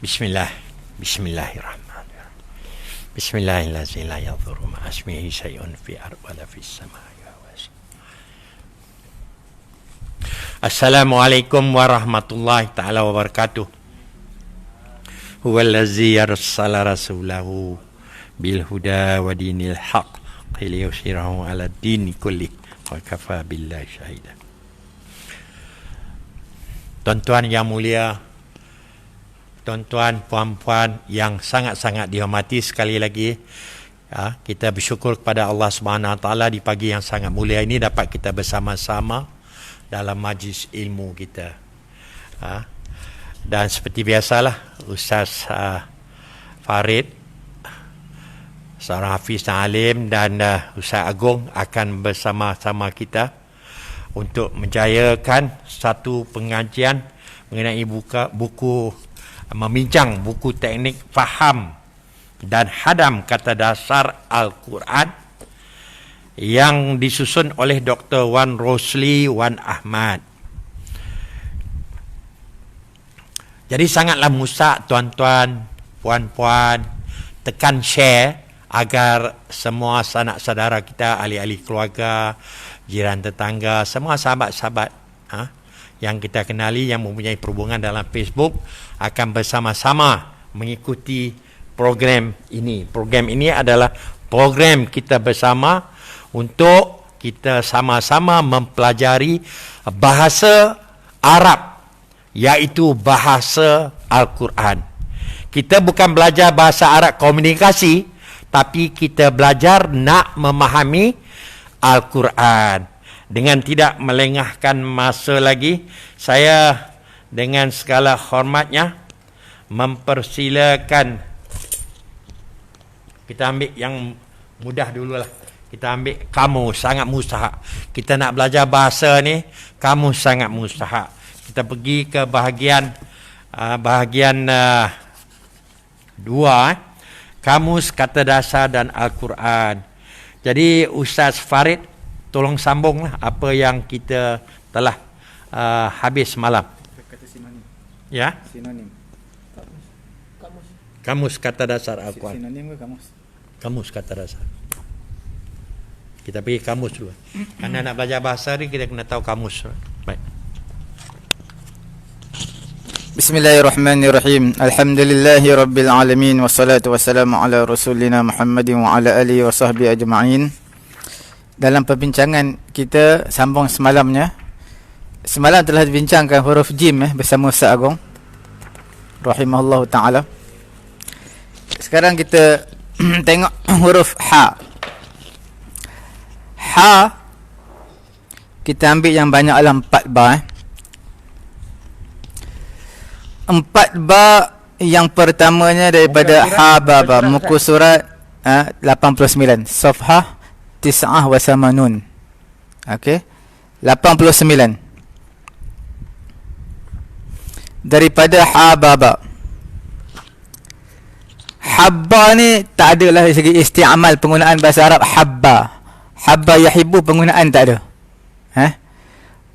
Bismillah. Bismillahirrahmanirrahim. Bismillahirrahmanirrahim. La yadhurru ma ismihi syai'un fi ardh wala fis samaa'i wa huwa. Assalamualaikum warahmatullahi taala wabarakatuh. Huwallazi arsala rasulahu bil huda wa dinil haqq liyuzhirahu 'ala dini kulli wa kafa billahi shahida. Tuan-tuan yang mulia, tuan-tuan, puan-puan yang sangat-sangat dihormati, sekali lagi kita bersyukur kepada Allah Subhanahu Wa Taala di pagi yang sangat mulia ini dapat kita bersama-sama dalam majlis ilmu kita. Dan seperti biasalah, Ustaz Farid, seorang hafiz dan alim, dan Ustaz Agong akan bersama-sama kita untuk menjayakan satu pengajian mengenai buku membincang buku teknik faham dan hadam kata dasar Al-Quran yang disusun oleh Dr. Wan Rosli Wan Ahmad. Jadi sangatlah musak tuan-tuan, puan-puan, tekan share agar semua sanak saudara kita, ahli-ahli keluarga, jiran tetangga, semua sahabat-sahabat yang kita kenali yang mempunyai perhubungan dalam Facebook akan bersama-sama mengikuti program ini. Program ini adalah program kita bersama untuk kita sama-sama mempelajari bahasa Arab, iaitu bahasa Al-Quran. Kita bukan belajar bahasa Arab komunikasi, tapi kita belajar nak memahami Al-Quran. Dengan tidak melengahkan masa lagi, saya dengan segala hormatnya mempersilakan, kita ambil yang mudah dululah. Kita ambil kamus, sangat mustahak. Kita nak belajar bahasa ni, kamus sangat mustahak. Kita pergi ke bahagian dua, kamus kata dasar dan Al-Quran. Jadi Ustaz Farid, tolong sambunglah apa yang kita telah habis malam. Kata sinonim. Ya? Sinonim. Kamus kata dasar Al-Quran. Sinonim ke kamus? Kamus kata dasar. Kita pergi kamus dulu. Karena nak belajar bahasa ni kita kena tahu kamus. Baik. Bismillahirrahmanirrahim. Alhamdulillahi rabbil alamin, wassalatu wassalamu ala rasulina Muhammadin wa ala alihi wa sahbihi ajma'in. Dalam perbincangan kita sambung semalamnya, semalam telah dibincangkan huruf jim bersama Ustaz Agong rahimahullah ta'ala. Sekarang kita tengok huruf ha. Ha, kita ambil yang banyak dalam 4 bar. 4 bar yang pertamanya daripada ha baba, muka surat 89, safhah Tis'ah wa samanun. Okey, 89 daripada hababa. Habba ni tak adalah dari segi isti'amal, penggunaan bahasa Arab. Habba yahibu, penggunaan tak ada.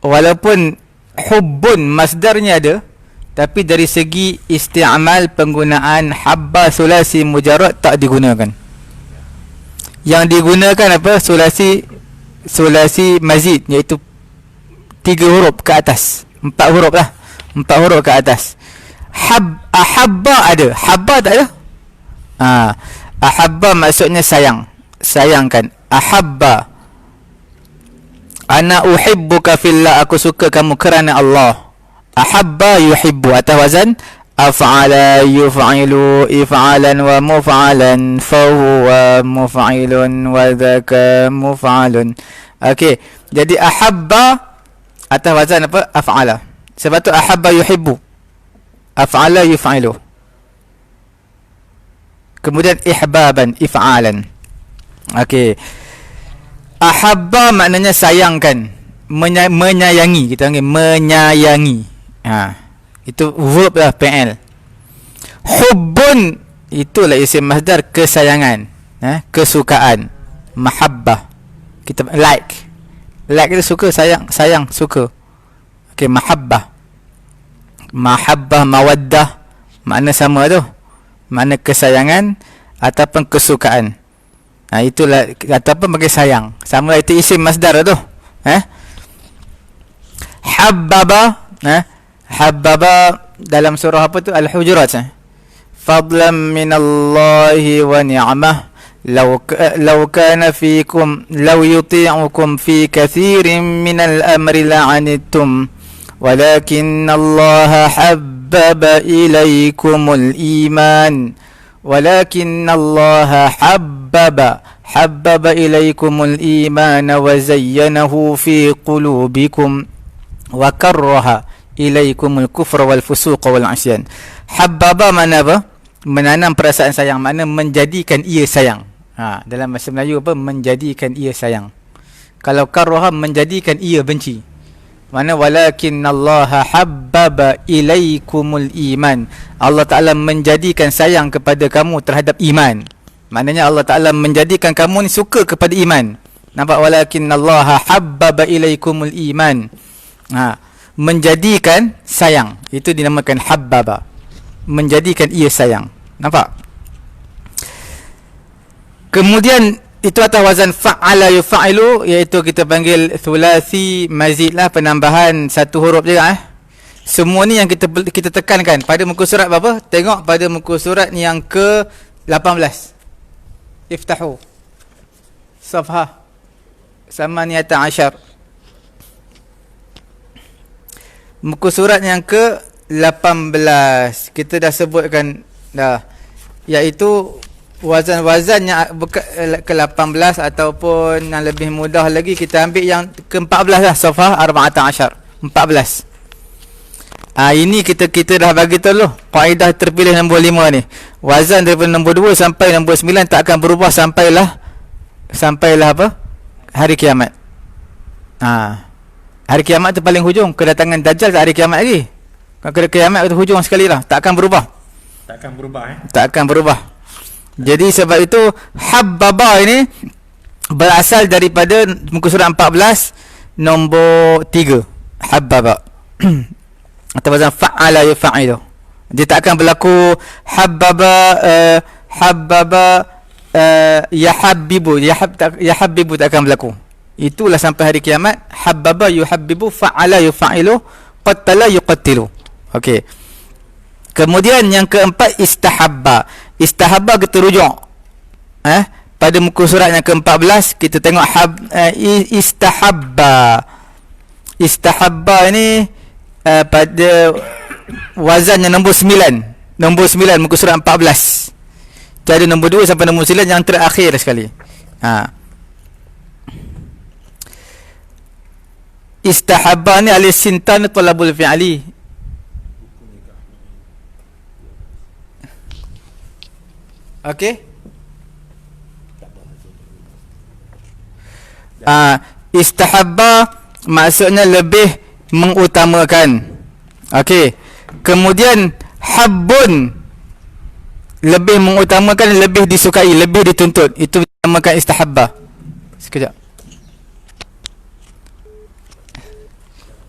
Walaupun hubbun masdarnya ada, tapi dari segi isti'amal, penggunaan habba sulasi mujarrad tak digunakan. Yang digunakan apa? Sulasi mazid, iaitu 3 huruf ke atas, 4 huruf lah, 4 huruf ke atas. Ahabba ada, habba tak ada. Ahabba maksudnya sayang, sayangkan. Ahabba, ana uhibbuka fillah, aku suka kamu kerana Allah. Ahabba yuhibbu, atas wazan af'ala yuf'ilu, if'alan wa muf'alan, fahuwa muf'ilun wa dhaka muf'alun. Okey, jadi ahabba atas wazan apa? Af'ala. Sebab tu ahabba yuhibbu, af'ala yuf'ilu. Kemudian ihbaban, if'alan. Okey, ahabba maknanya sayangkan, menyayangi. Kita panggil menyayangi. Itu verb lah, PL. Hubbun, itulah isim masdar, kesayangan, kesukaan. Mahabbah, kita like itu suka, sayang suka. Okey, mahabbah, mawaddah, Makna sama tu. Makna kesayangan ataupun kesukaan. Itulah ataupun bagi sayang. Sama lah, itu isim masdar tu. Habbaba, habbaba dalam surah apa tu? Al-Hujurat. Fadlan minallahi wa ni'mah law kana fikum law yuti'ukum fi kathirin minal amri la'anittum walakinnallaha habbaba ilaykumul iman walakinnallaha habbaba ilaykumul iman wa zayyanahu fi qulubikum wa karraha ilaykumul kufra wal fusuqa wal 'isyan. Habbaba mana apa? Menanam perasaan sayang, makna menjadikan ia sayang. Dalam bahasa Melayu apa? Menjadikan ia sayang. Kalau karraha, menjadikan ia benci. Mana walakinnallaha habbaba ilaikumul iman. Allah Ta'ala menjadikan sayang kepada kamu terhadap iman. Maknanya Allah Ta'ala menjadikan kamu ni suka kepada iman. Nampak? Walakinnallaha habbaba ilaikumul iman. Menjadikan sayang. Itu dinamakan habbaba. Menjadikan ia sayang. Nampak? Kemudian itu atas wazan fa'ala yufa'ilu, iaitu kita panggil thulathi mazid lah, penambahan satu huruf juga. Semua ni yang kita tekankan pada muka surat berapa? Tengok pada muka surat yang ke-18. Iftahu Safhah Samaniyata Ashar. Muka surat yang ke-18 kita dah sebutkan dah, iaitu wazan-wazan yang ke-18 ataupun yang lebih mudah lagi kita ambil yang ke-14 lah, Safhah Arba'ata Ashar, 14. Ini kita dah bagi tahu loh, kaedah terpilih nombor 5 ni. Wazan daripada nombor 2 sampai nombor 9 tak akan berubah sampailah apa? Hari kiamat. Hari kiamat tu paling hujung. Kedatangan Dajjal tak hari kiamat lagi. Kalau kiamat tu hujung sekali lah, tak akan berubah. Tak akan berubah. Jadi sebab itu habbaba ini berasal daripada muka surat 14 nombor 3. Habbaba atau wazan fa'ala yufa'ilu. Dia tak akan berlaku habbaba yahabbibu tak akan berlaku. Itulah sampai hari kiamat. Habbaba yuhabbibu, fa'ala yufa'ilu, qatala yuqattilu. Okey. Kemudian yang keempat istahabba. Istahabba kita rujuk. Pada muka surat yang ke-14 kita tengok istahabba. Istahabba ini pada wazan yang nombor 9. Nombor 9 muka surat 14. Jadi nombor 2 sampai nombor 9 yang terakhir sekali. Istahabba ni alif sintan talabul fi'ali. Okey. Istahabba maksudnya lebih mengutamakan. Okey. Kemudian habbun lebih mengutamakan, lebih disukai, lebih dituntut. Itu dinamakan istahabba. Sekejap.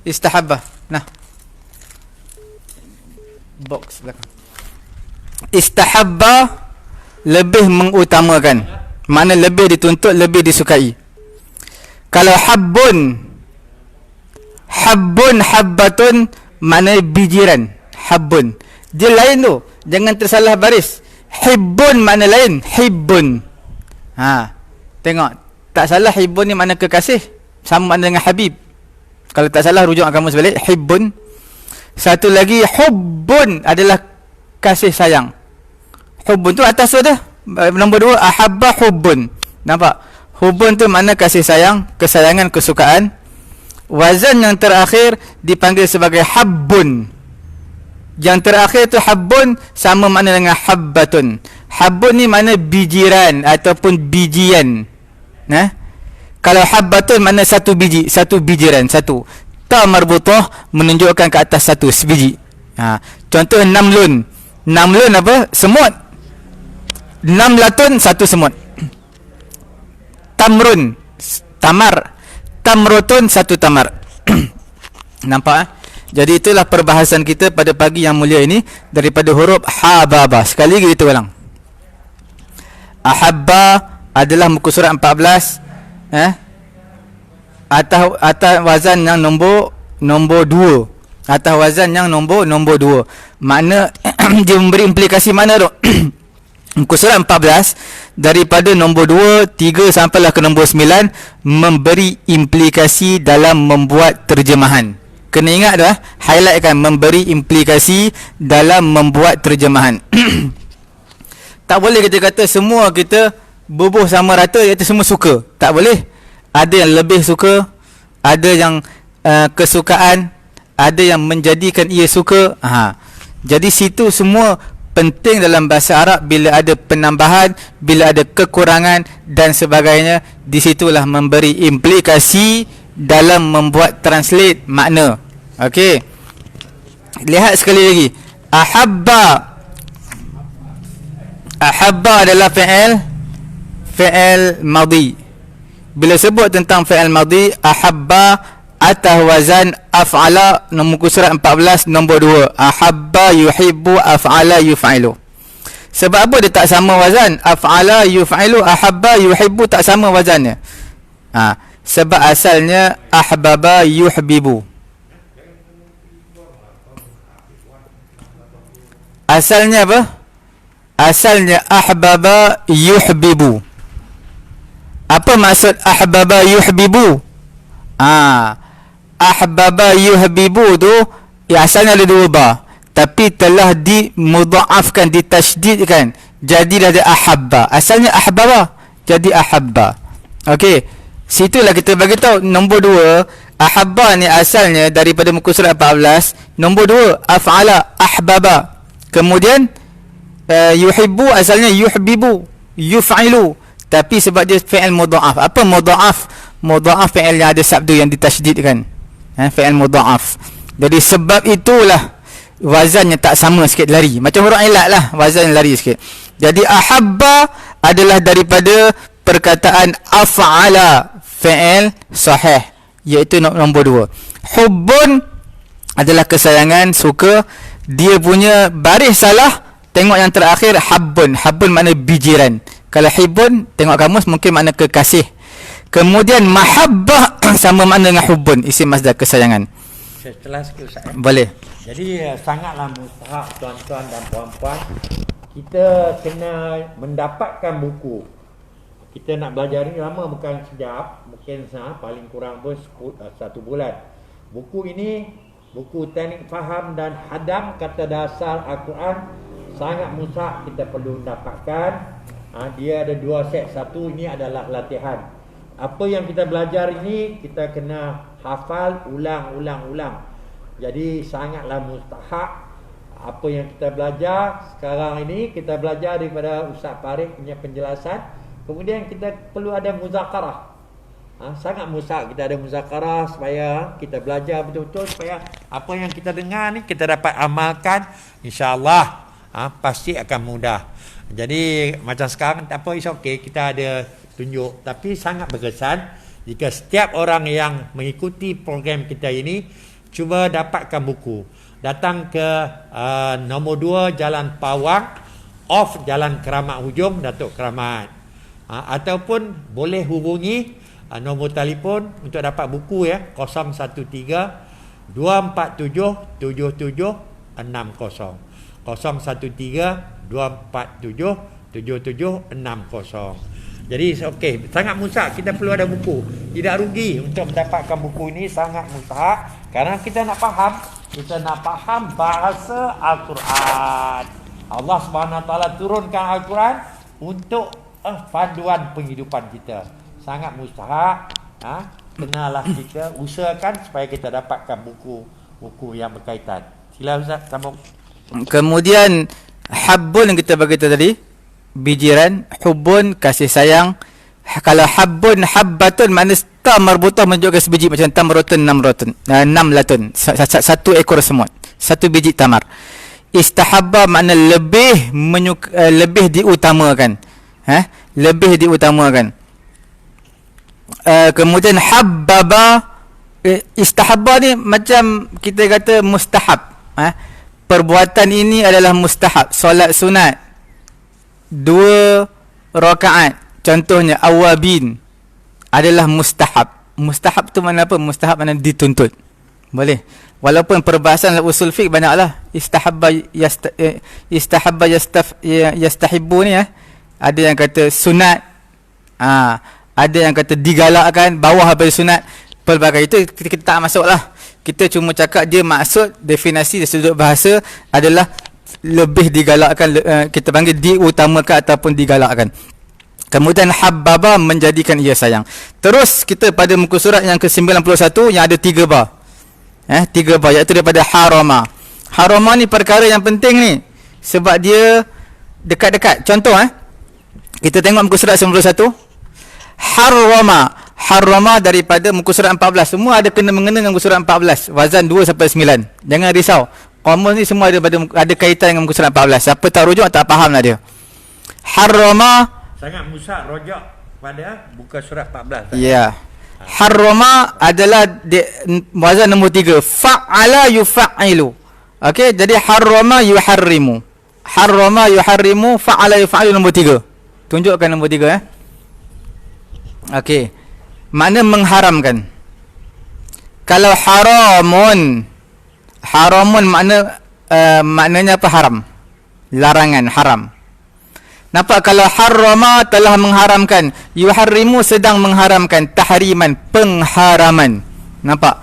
Istahabba. Nah. Box belakang. Istahabba lebih mengutamakan, mana lebih dituntut, lebih disukai. Kalau habbatun makna bijiran. Habbun dia lain tu, jangan tersalah baris. Hibbun makna lain, hibbun. Tengok, tak salah, hibbun ni makna kekasih, sama makna dengan habib. Kalau tak salah rujuk kamus balik, hibbun. Satu lagi hubbun adalah kasih sayang. Hubbun tu atas tu dah. Nombor 2 ahabba hubbun. Nampak? Hubbun tu makna kasih sayang, kesayangan, kesukaan. Wazan yang terakhir dipanggil sebagai habbun. Yang terakhir tu habbun sama makna dengan habbatun. Habbun ni makna bijiran ataupun bijian. Kalau habbatun makna satu biji, satu bijiran, satu. Ta marbutah menunjukkan ke atas satu, sebiji. Contoh namlun. Namlun apa? Semut. Namlatun satu semut. Tamrun tamar. Tamrotun satu tamar. Nampak? Jadi itulah perbahasan kita pada pagi yang mulia ini daripada huruf hababa. Sekali lagi kita ulang. Ahabba adalah muka surat 14, atas wazan yang nombor 2. Atas wazan yang nombor 2. Makna dia memberi implikasi mana tu? Muka surat 14 daripada nombor 2, 3 sampailah ke nombor 9 memberi implikasi dalam membuat terjemahan. Kena ingat dah, highlightkan, memberi implikasi dalam membuat terjemahan. Tak boleh kita kata semua kita bubuh sama rata iaitu semua suka. Tak boleh. Ada yang lebih suka, ada yang kesukaan, ada yang menjadikan ia suka. Jadi situ semua penting dalam bahasa Arab. Bila ada penambahan, bila ada kekurangan dan sebagainya, di situlah memberi implikasi dalam membuat translate makna. Okey. Lihat sekali lagi. Ahabba adalah fi'il madhi. Bila sebut tentang fi'il madhi, ahabba atas wazan af'ala, muka surat 14 nombor 2. Ahabba yuhibbu af'ala yuf'ilu. Sebab apa dia tak sama wazan? Af'ala yuf'ilu, ahabba yuhibbu tak sama wazannya. Sebab asalnya ahbaba yuhbibu. Asalnya apa? Asalnya ahbaba yuhbibu. Apa maksud ahbaba yuhbibu? Ahbaba yuhbibu tu asalnya ada 2 ba, tapi telah dimudha'afkan, ditasydidkan, jadilah dia ahabba. Asalnya ahbaba jadi ahabba. Okey, situlah kita bagi tahu nombor 2. Ahabba ni asalnya daripada muka surat 14, nombor 2 af'ala ahbaba. Kemudian yuhibbu asalnya yuhbibu, yuf'ilu, tapi sebab dia fi'il mudha'af. Apa mudha'af? Mudha'af fi'il yang ada sabdu yang ditasydidkan, fi'il mudha'af. Jadi sebab itulah wazannya tak sama sikit, lari macam huruf ilat lah, wazan lari sikit. Jadi ahabba adalah daripada perkataan af'ala, fi'il sahih, iaitu nombor 2. Hubbun adalah kesayangan, suka. Dia punya baris salah, tengok yang terakhir habbun. Habbun makna bijiran. Kalau hibbun tengok kamus mungkin makna kekasih. Kemudian mahabbah sama makna dengan hubbun, isim masdar kesayangan. Setelah sikit Ustaz. Boleh. Jadi sangatlah mustahak tuan-tuan dan puan-puan, kita kena mendapatkan buku. Kita nak belajar ni lama bukan sekejap, mungkin paling kurang pun 1 bulan. Buku ini, buku teknik faham dan hadam kata dasar Al-Quran, sangat mustahak kita perlu dapatkan. Dia ada 2 set. Satu ini adalah latihan. Apa yang kita belajar ini kita kena hafal ulang. Jadi sangatlah mustahak apa yang kita belajar sekarang ini. Kita belajar daripada Ustaz Farid punya penjelasan. Kemudian kita perlu ada muzakarah. Sangat mustahak kita ada muzakarah supaya kita belajar betul-betul, supaya apa yang kita dengar ni kita dapat amalkan, insya-Allah pasti akan mudah. Jadi macam sekarang tak apa, is okay, kita ada tunjuk, tapi sangat berkesan jika setiap orang yang mengikuti program kita ini cuba dapatkan buku, datang ke nombor 2 Jalan Pawang, off Jalan Keramat Hujung, Datuk Keramat, ataupun boleh hubungi nombor telefon untuk dapat buku 013 247 7760, 013 247 7760. Jadi okey, sangat mustahak kita perlu ada buku. Tidak rugi untuk mendapatkan buku ini, sangat mustahak kerana kita nak faham, bahasa Al-Quran. Allah Subhanahu Wa Taala turunkan Al-Quran untuk panduan penghidupan kita. Sangat mustahak. Kenalah kita usahakan supaya kita dapatkan buku yang berkaitan. Sila Ustaz sambung. Kemudian habbun yang kita bagi tadi, bijiran. Hubbun kasih sayang. Kalau habbun habbatun makna tam marbutah menunjukkan sebiji, macam tamratun namlatun, 1 ekor semut, 1 biji tamar. Istahabba makna lebih lebih diutamakan, lebih diutamakan. Kemudian habbaba Istahabba ni macam kita kata mustahab. Perbuatan ini adalah mustahab. Solat sunat 2 rakaat, contohnya awabin, adalah mustahab. Mustahab tu mana apa? Mustahab mana dituntut. Boleh. Walaupun perbahasan usul fiqh banyaklah. Istahabba yastahibbu ni ada yang kata sunat, ada yang kata digalakkan, bawah daripada sunat. Pelbagai itu kita tak masuk lah. Kita cuma cakap dia maksud definisi dari sudut bahasa adalah lebih digalakkan, kita panggil diutamakan ataupun digalakkan. Kemudian habbaba, menjadikan ia sayang. Terus kita pada muka surat yang ke-91 yang ada 3 bar. 3 bar, iaitu daripada harama. Harama ni perkara yang penting ni, sebab dia dekat-dekat. Contoh kita tengok muka surat 91. Harama daripada muka surat 14. Semua ada kena-mengena dengan muka surat 14. Wazan 2 sampai 9. Jangan risau. Qamus ni semua ada kaitan dengan muka surat 14. Siapa tak rujuk tak faham lah dia. Harama sangat musak rojak pada buka surat 14. Ya. Harama adalah wazan nombor 3. Fa'ala yuf'ilu. Okey, jadi harama yuharrimu. Harama yuharrimu, fa'ala yuf'ilu nombor 3. Tunjukkan nombor 3 Okey. Makna mengharamkan. Kalau haramun maknanya apa? Haram. Larangan, haram. Nampak? Kalau harama telah mengharamkan, yuharrimu sedang mengharamkan, tahriman, pengharaman. Nampak?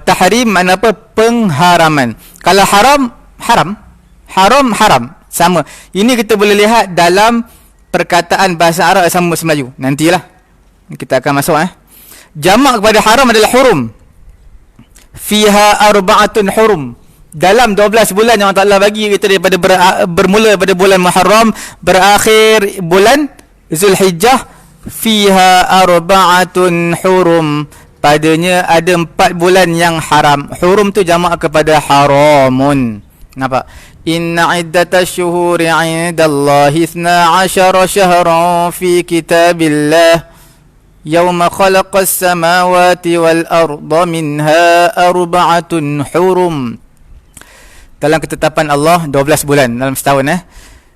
Tahrim makna apa? Pengharaman. Kalau haram, haram, sama. Ini kita boleh lihat dalam perkataan bahasa Arab sama bahasa Melayu. Nantilah kita akan masuk jamak kepada haram adalah hurum. Fiha arba'atun hurum. Dalam 12 bulan yang Allah bagi kita daripada bermula pada bulan Muharram, berakhir bulan Zulhijjah, fiha arba'atun hurum. Padanya ada 4 bulan yang haram. Hurum tu jamak kepada haramun. Nampak? Inna iddatash syuhuri 'indallahi 12 syahran fi kitabillah yawma khalaqas samawati wal arda minha arba'atun hurum. Dalam ketetapan Allah 12 bulan dalam setahun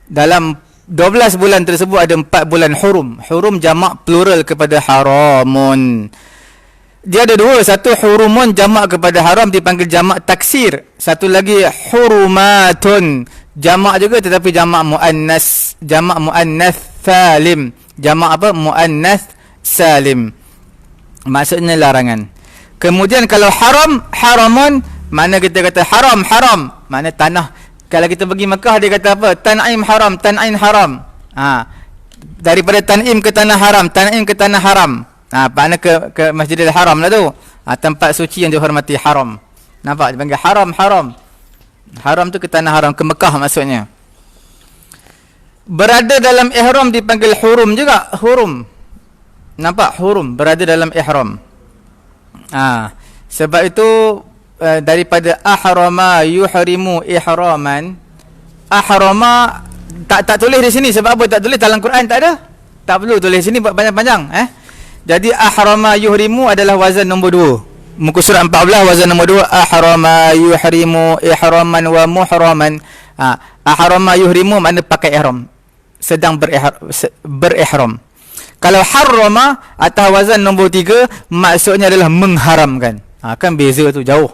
Dalam 12 bulan tersebut ada 4 bulan hurum. Hurum jamak plural kepada haramun. Dia ada 2, satu hurumun jamak kepada haram dipanggil jamak taksir. Satu lagi hurumatun, jamak juga tetapi jamak muannas, salim. Jamak apa? Muannas salim. Maksudnya larangan. Kemudian kalau haramun, mana kita kata haram, makna tanah. Kalau kita pergi Mekah dia kata apa? Tan'im haram. Daripada tan'im ke tanah haram, tan'im ke tanah haram. Makna ke Masjidil Haram lah tu. Tempat suci yang dihormati, haram. Nampak? Dia panggil haram. Haram tu ke tanah haram, ke Mekah maksudnya. Berada dalam ihram dipanggil hurum juga, hurum. Nampak? Hurum, berada dalam ihram. Sebab itu daripada ahrama yuhrimu ihraman. Ahrama tak tulis di sini. Sebab apa tak tulis? Dalam Quran tak ada. Tak perlu tulis di sini buat panjang-panjang. Jadi ahrama yuhrimu adalah wazan nombor 2. Muka surat 14 wazan nombor 2. Ahrama yuhrimu ihraman wa muhraman. Ahrama yuhrimu makna pakai ihram, sedang berihram. Kalau harrama atau wazan nombor 3 maksudnya adalah mengharamkan. Kan beza tu jauh.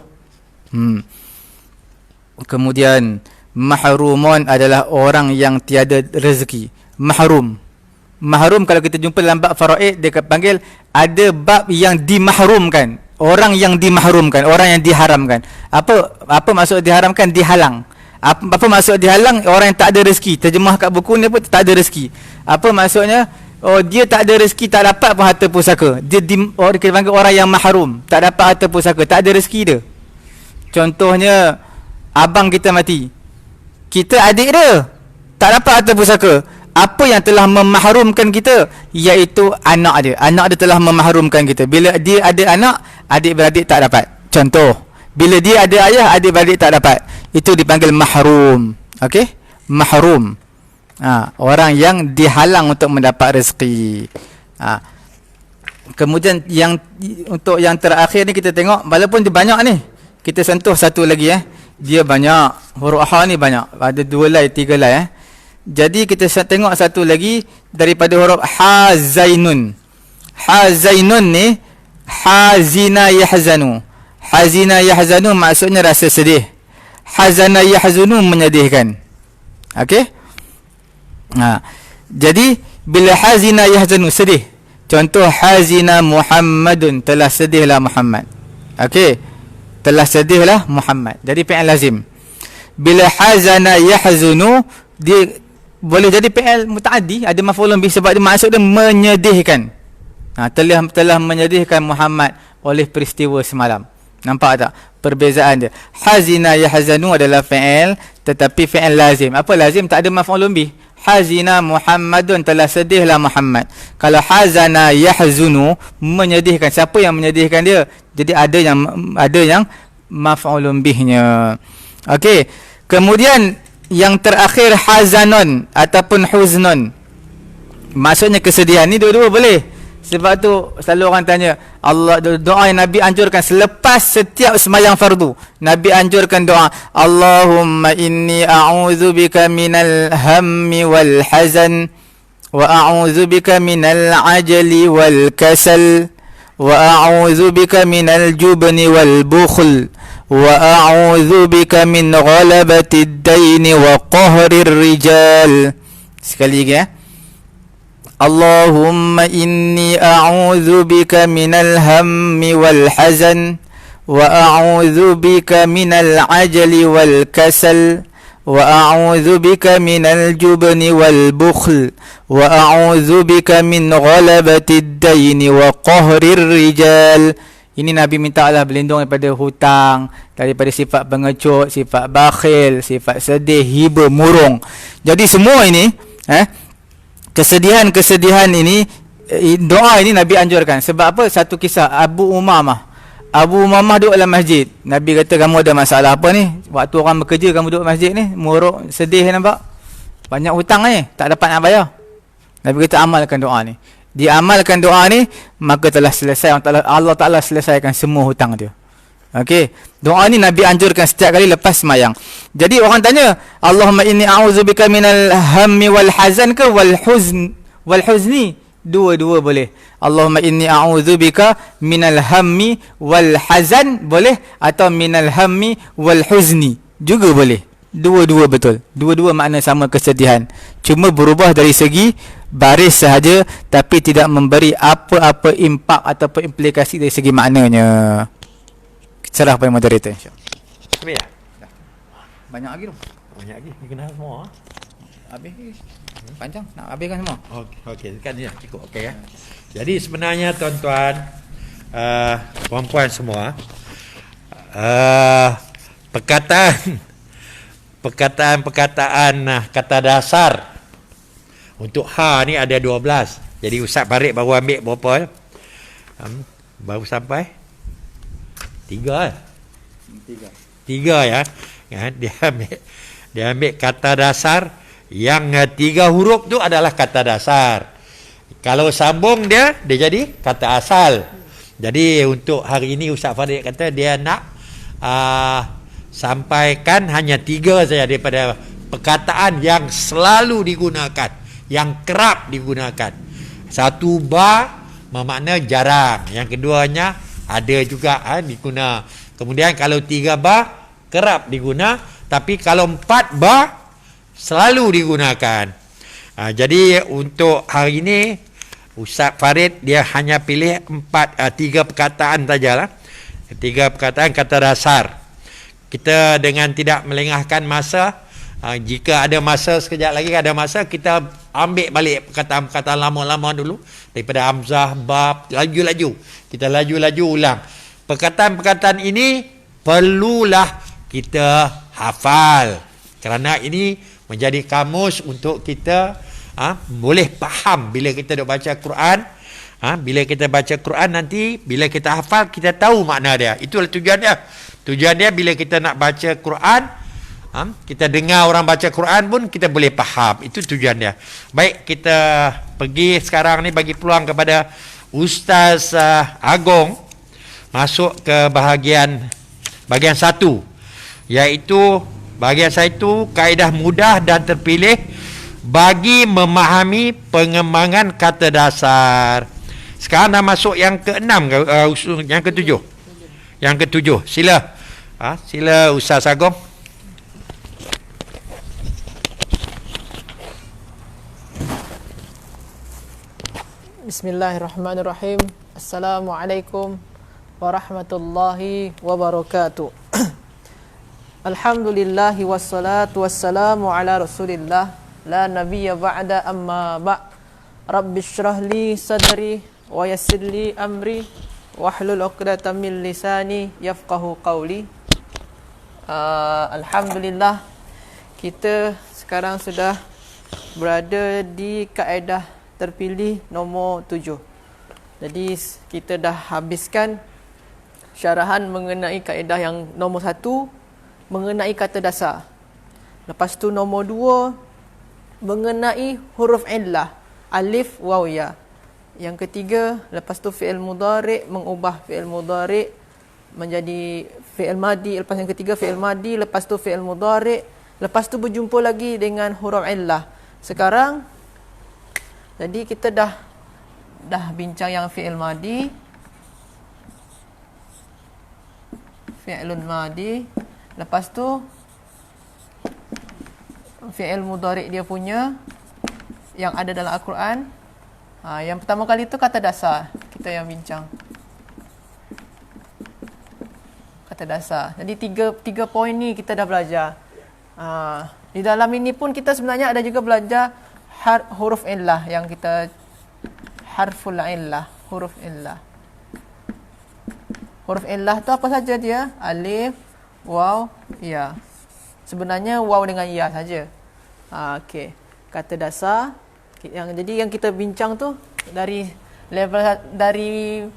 Kemudian mahrumun adalah orang yang tiada rezeki. Mahrum kalau kita jumpa dalam bab faraid dia panggil ada bab yang dimahrumkan. Orang yang dimahrumkan, orang yang diharamkan. Apa maksud diharamkan? Dihalang. Apa maksud dihalang? Orang yang tak ada rezeki. Terjemah kat buku ni pun tak ada rezeki. Apa maksudnya? Dia tak ada rezeki, tak dapat pun harta pusaka. Kita panggil orang yang mahrum, tak dapat harta pusaka, tak ada rezeki dia. Contohnya abang kita mati, kita adik dia tak dapat harta pusaka. Apa yang telah memahrumkan kita? Iaitu anak dia. Anak dia telah memahrumkan kita. Bila dia ada anak, adik-beradik tak dapat. Contoh, bila dia ada ayah, adik-beradik tak dapat. Itu dipanggil mahrum. Okey? Mahrum. Orang yang dihalang untuk mendapat rezeki. Kemudian untuk yang terakhir ni kita tengok, walaupun dia banyak ni, kita sentuh satu lagi dia banyak, huruf ha ni banyak, ada 2 lai 3 lai Jadi kita tengok satu lagi daripada huruf ha zainun. Ha zainun ni hazina yahzanu. Hazina yahzanu maksudnya rasa sedih. Hazana yahzunu menyedihkan. Okey? Jadi bila hazina yahzanu sedih. Contoh hazina Muhammadun, telah sedihlah Muhammad. Okey? Telah sedihlah Muhammad. Jadi fi'il lazim. Bila hazana yahzunu, dia boleh jadi fi'il mutaaddi, ada maf'ulun bih sebab dia maksud dia menyedihkan. Telah menyedihkan Muhammad oleh peristiwa semalam. Nampak tak perbezaan dia? Hazina yahzanu adalah fi'il, tetapi fi'il lazim. Apa lazim? Tak ada maf'ulun bih. Hazina Muhammadun, telah sedihlah Muhammad. Kalau hazana yahzunu, menyedihkan. Siapa yang menyedihkan dia? Jadi ada yang maf'ulun bihnya. Okey. Kemudian yang terakhir hazanon ataupun huznun. Maksudnya kesedihan. Ni dua-dua boleh. Sebab tu selalu orang tanya, doa yang Nabi anjurkan selepas setiap sembahyang fardu. Nabi anjurkan doa, Allahumma inni a'udzubika minal hammi wal hazan wa a'udzubika minal ajali wal kasal wa a'udzubika minal jubni wal bukhl wa a'udzubika min ghalabatid daini wa qahrir rijal. Sekali lagi Allahumma inni a'udzu bika minal hammi wal hazan wa a'udzu bika minal ajali wal kasal wa a'udzu bika minal jubni wal bukhl wa a'udzu bika min ghalabatid daini wa qahrir rijal. Ini Nabi minta Allah berlindung daripada hutang, daripada sifat pengecut, sifat bakhil, sifat sedih, hiba, murung. Jadi semua ini kesedihan ini, doa ini Nabi anjurkan. Sebab apa? Satu kisah Abu Umamah duduk dalam masjid. Nabi kata, kamu ada masalah apa ni? Waktu orang bekerja kamu duduk masjid ni, muruk, sedih, nampak? Banyak hutang ni, tak dapat nak bayar. Nabi kata, amalkan doa ni. Dia amalkan doa ni, maka telah selesai, Allah Ta'ala selesaikan semua hutang dia. Okey, doa ni Nabi anjurkan setiap kali lepas sembahyang. Jadi orang tanya, Allahumma inni a'udzubika minal hammi wal hazan ke wal huzni? Dua-dua boleh. Allahumma inni a'udzubika minal hammi wal hazan boleh, atau minal hammi wal huzni juga boleh. Dua-dua betul. Dua-dua makna sama, kesedihan. Cuma berubah dari segi baris sahaja, tapi tidak memberi apa-apa impak ataupun implikasi dari segi maknanya. Serah pada moderator, insya-Allah. Habis dah? Banyak lagi tu. Banyak lagi. Ni kena semua. Habis. Panjang. Nak habiskan semua. Okey, kan ni cukup okey ya. Jadi sebenarnya tuan-tuan, puan-puan semua, perkataan kata dasar untuk ha ni ada 12. Jadi Ustaz Farid baru ambil berapa? Baru sampai 3 ya. Dia ambil kata dasar yang 3 huruf tu adalah kata dasar. Kalau sambung dia jadi kata asal. Jadi untuk hari ini Ustaz Farid kata dia nak sampaikan hanya 3 saja daripada perkataan yang selalu digunakan, yang kerap digunakan. Satu, ba bermakna jarang. Yang keduanya ada juga diguna. Kemudian kalau 3 ba kerap diguna, tapi kalau 4 ba selalu digunakan. Jadi untuk hari ini Ustaz Farid dia hanya pilih 3 perkataan sajalah. 3 perkataan kata dasar. Kita dengan tidak melengahkan masa, jika ada masa sekejap lagi ada masa, kita ambil balik perkataan-perkataan lama-lama dulu daripada hamzah, bab, laju-laju. Kita laju-laju ulang. Perkataan-perkataan ini perlulah kita hafal, kerana ini menjadi kamus untuk kita boleh faham bila kita duk baca Quran. Bila kita baca Quran nanti, bila kita hafal, kita tahu makna dia. Itulah tujuan dia. Tujuan dia bila kita nak baca Quran, kita dengar orang baca Quran pun kita boleh faham. Itu tujuan dia. Baik, kita pergi sekarang ni bagi peluang kepada Ustaz Agong masuk ke bahagian 1, iaitu bahagian 1, kaedah mudah dan terpilih bagi memahami pengembangan kata dasar. Sekarang dah masuk yang ke-6 yang ke-7. Yang ke-7. Sila. Sila Ustaz Agong. Bismillahirrahmanirrahim. Assalamualaikum warahmatullahi wabarakatuh. Alhamdulillahi wassalatu wassalamu ala rasulillah la nabiyya ba'da amma ba' Rabbi syrah li sadri wa yassir li amri wahlul 'uqdatam min lisani yafqahu qawli. Alhamdulillah, kita sekarang sudah berada di kaedah terpilih nombor 7. Jadi kita dah habiskan syarahan mengenai kaedah yang nombor 1, mengenai kata dasar. Lepas tu nombor 2, mengenai huruf illah, alif, waw, ya. Yang ketiga, lepas tu fi'il mudhari', mengubah fi'il mudhari' menjadi fi'il madi. Lepas yang ketiga fi'il madi, lepas tu fi'il mudhari', lepas tu berjumpa lagi dengan huruf illah. Sekarang jadi kita dah bincang yang fi'il madi, fi'ilun madi, lepas tu fi'il mudhari' dia punya yang ada dalam Al-Quran. Yang pertama kali tu kata dasar kita yang bincang. Kata dasar. Jadi tiga poin ni kita dah belajar. Di dalam ini pun kita sebenarnya ada juga belajar huruf illah yang kita harful illah, huruf illah. Huruf illah tu apa saja dia? Alif, waw, ya. Sebenarnya waw dengan ya saja. Okey. Kata dasar jadi yang kita bincang tu dari level, dari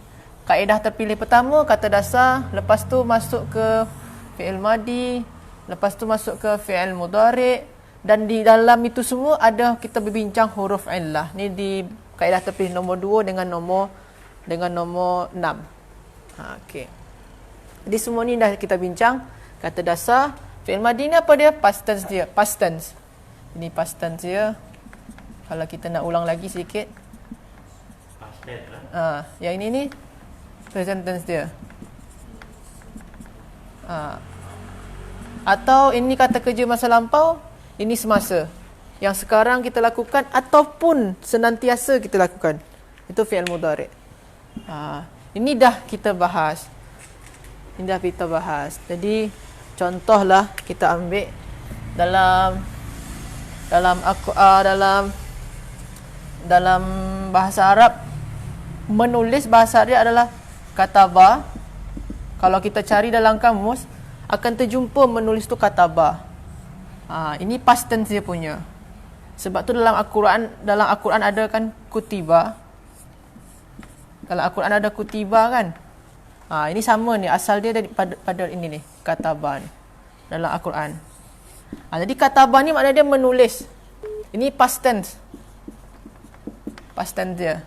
kaedah terpilih pertama, kata dasar, lepas tu masuk ke fi'il madi, lepas tu masuk ke fi'il mudhari', dan di dalam itu semua ada kita berbincang huruf illah. Ni di kaedah terpilih nombor 2 dengan nombor 6. Okey. Jadi semua ni dah kita bincang. Kata dasar, fi'il madi ni apa dia? Past tense dia. Past tense. Ini past tense dia. Kalau kita nak ulang lagi sikit. Past tense lah. Yang ini ni present tense dia. Atau ini kata kerja masa lampau, ini semasa. Yang sekarang kita lakukan ataupun senantiasa kita lakukan. Itu fi'il mudhari'. Ini dah kita bahas. Jadi contohlah kita ambil dalam bahasa Arab, menulis bahasa Arab adalah kataba. Kalau kita cari dalam kamus akan terjumpa menulis tu kataba. Ini past tense dia punya. Sebab tu dalam Al-Quran ada kan kutiba. Dalam Al-Quran ada kutiba kan. Ini sama ni, asal dia pada ini ni, kataba ni dalam Al-Quran. Jadi kataba ni maknanya dia menulis. Ini past tense. Past tense dia.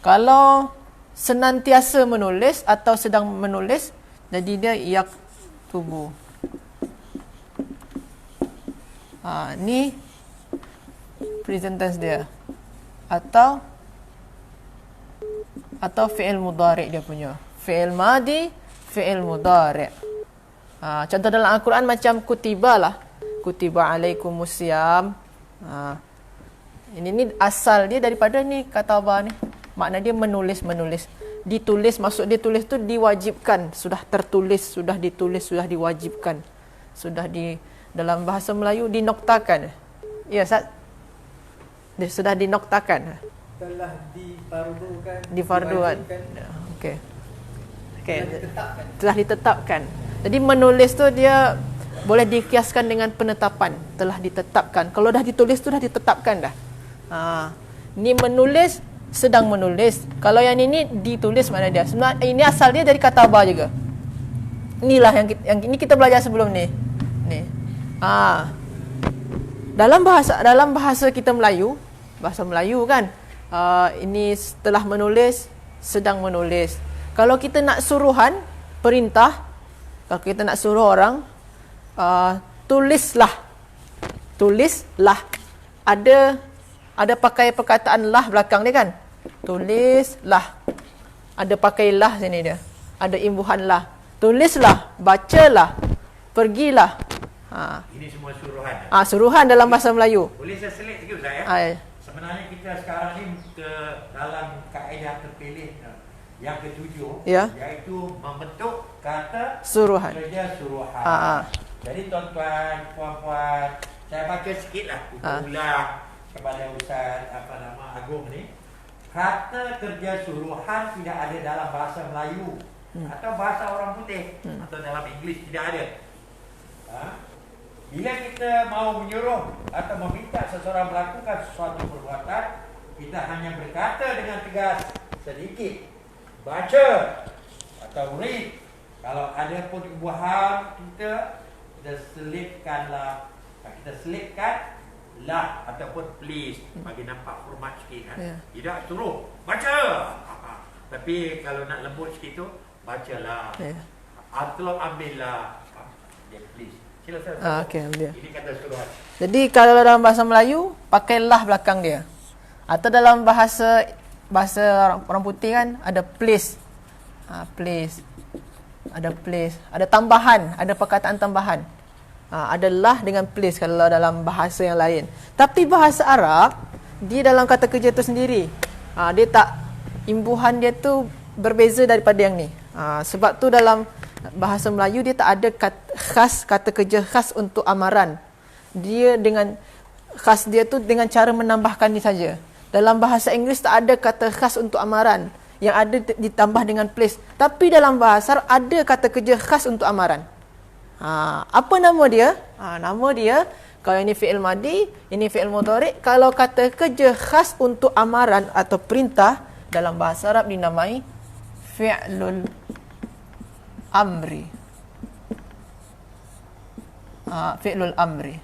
Kalau senantiasa menulis atau sedang menulis, jadi dia yaktubu. Ni present tense dia. Atau fi'il mudhari' dia punya. Fi'il madi, fi'il mudhari'. Contoh dalam Al-Quran macam kutiba lah. Kutiba alaikumusiyam. Ini asal dia daripada ni kataba ni. Makna dia menulis. Ditulis, maksud dia tulis tu diwajibkan. Sudah tertulis, sudah ditulis, sudah diwajibkan. Sudah dalam bahasa Melayu dinoktakan. Ya, Ustaz? Dia sudah dinoktakan. Telah difardukan. Difardukan. Okey. Telah ditetapkan. Jadi menulis tu dia boleh dikiaskan dengan penetapan. Telah ditetapkan. Kalau dah ditulis tu dah ditetapkan dah. Ni menulis, sedang menulis. Kalau yang ini ditulis mana dia? Sebenarnya ini asal dia dari kataba juga. Inilah yang ini kita belajar sebelum ni. Dalam bahasa kita Melayu, bahasa Melayu kan, ini setelah menulis, sedang menulis. Kalau kita nak suruhan, perintah, kalau kita nak suruh orang, tulislah. Tulislah. Ada pakai perkataan lah belakang dia kan? Tulislah. Ada pakai lah sini dia. Ada imbuhan lah. Tulislah, bacalah, pergilah. Ini semua suruhan. Suruhan dalam bahasa Melayu. Boleh saya selit sikit Ustaz ya? Ya. Sebenarnya kita sekarang ni ke dalam kaedah terpilih yang ketujuh, Ya. iaitu membentuk kata Suruhan. kerja suruhan. Jadi tuan-tuan, puan-puan, saya baca sikitlah ulang kepada Ustaz Agong ni. Kata kerja suruhan tidak ada dalam bahasa Melayu atau bahasa orang putih atau dalam Inggeris, tidak ada. Bila kita mau menyuruh atau meminta seseorang melakukan sesuatu perbuatan, kita hanya berkata dengan tegas sedikit, baca atau read. Kalau ada pun imbuhan, kita selipkanlah. Kita selipkan lah ataupun please, bagi nampak hormat sikit kan. Tidak suruh baca. Tapi kalau nak lembut sikit tu, bacalah. Tolong ambillah. Ya, please. Silakan. Okey, ambil. Ini kata suruhan. Jadi kalau dalam bahasa Melayu, pakailah belakang dia. Atau dalam bahasa orang putih kan, ada please. Please. Ada please. Ada tambahan, ada perkataan tambahan. Adalah dengan please kalau dalam bahasa yang lain. Tapi bahasa Arab, dia dalam kata kerja tu sendiri. Dia tak, imbuhan dia tu berbeza daripada yang ni. Sebab tu dalam bahasa Melayu dia tak ada kata kerja khas untuk amaran. Dia dengan khas dia tu dengan cara menambahkan ni saja. Dalam bahasa Inggeris tak ada kata khas untuk amaran. Yang ada ditambah dengan place. Tapi dalam bahasa Arab ada kata kerja khas untuk amaran. Apa nama dia? Nama dia, kalau ini fi'il madi, ini fi'il mudhari'. Kalau kata kerja khas untuk amaran atau perintah, dalam bahasa Arab dinamai fi'lul amri. Fi'lul amri.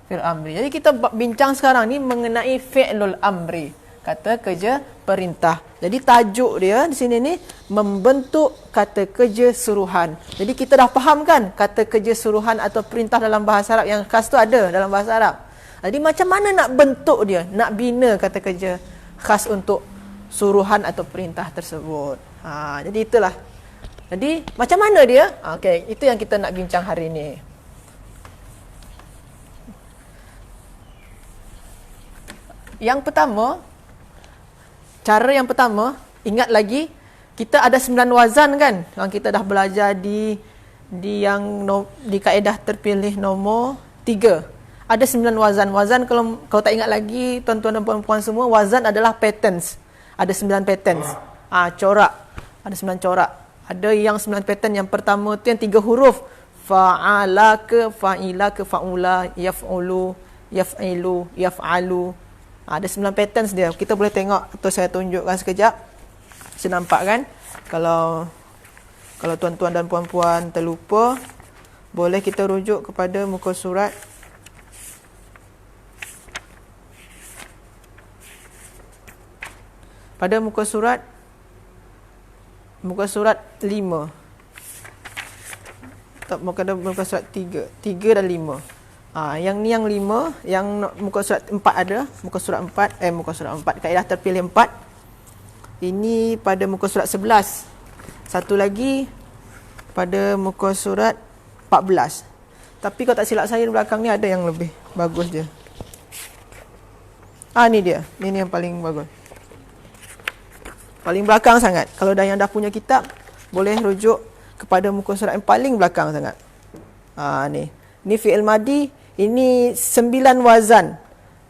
Fi'lul amri. Jadi kita bincang sekarang ni mengenai fi'lul amri, kata kerja perintah. Jadi tajuk dia di sini ni membentuk kata kerja suruhan. Jadi kita dah faham kan kata kerja suruhan atau perintah dalam bahasa Arab yang khas tu ada dalam bahasa Arab. Jadi macam mana nak bentuk dia, nak bina kata kerja khas untuk suruhan atau perintah tersebut. Jadi itulah. Jadi macam mana dia? Okey, itu yang kita nak bincang hari ini. Yang pertama, cara yang pertama, ingat lagi kita ada 9 wazan kan? Yang kita dah belajar di kaedah terpilih nombor 3. Ada 9 wazan. Wazan kalau tak ingat lagi tuan-tuan dan puan-puan semua, wazan adalah patterns. Ada 9 patterns. Corak. Ada 9 corak. Ada yang 9 pattern. Yang pertama tu yang 3 huruf. Fa'ala ke, fa'ila ke, fa'ula, yaf'ulu, yaf'ilu, yaf'alu. Ada 9 patterns dia. Kita boleh tengok atau saya tunjukkan sekejap. Saya nampak kan? Kalau tuan-tuan dan puan-puan terlupa, boleh kita rujuk kepada muka surat. Pada muka surat 5. Muka surat 3 dan 5. Yang ni yang 5, yang muka surat 4 ada, muka surat 4, kaedah terpilih 4. Ini pada muka surat 11. Satu lagi pada muka surat 14. Tapi kalau tak silap saya di belakang ni ada yang lebih bagus dia. Ni dia. Ini yang paling bagus. Paling belakang sangat. Kalau yang dah punya kitab, boleh rujuk kepada muka surat yang paling belakang sangat. Ni. Ni fi'il madi. Ini 9 wazan.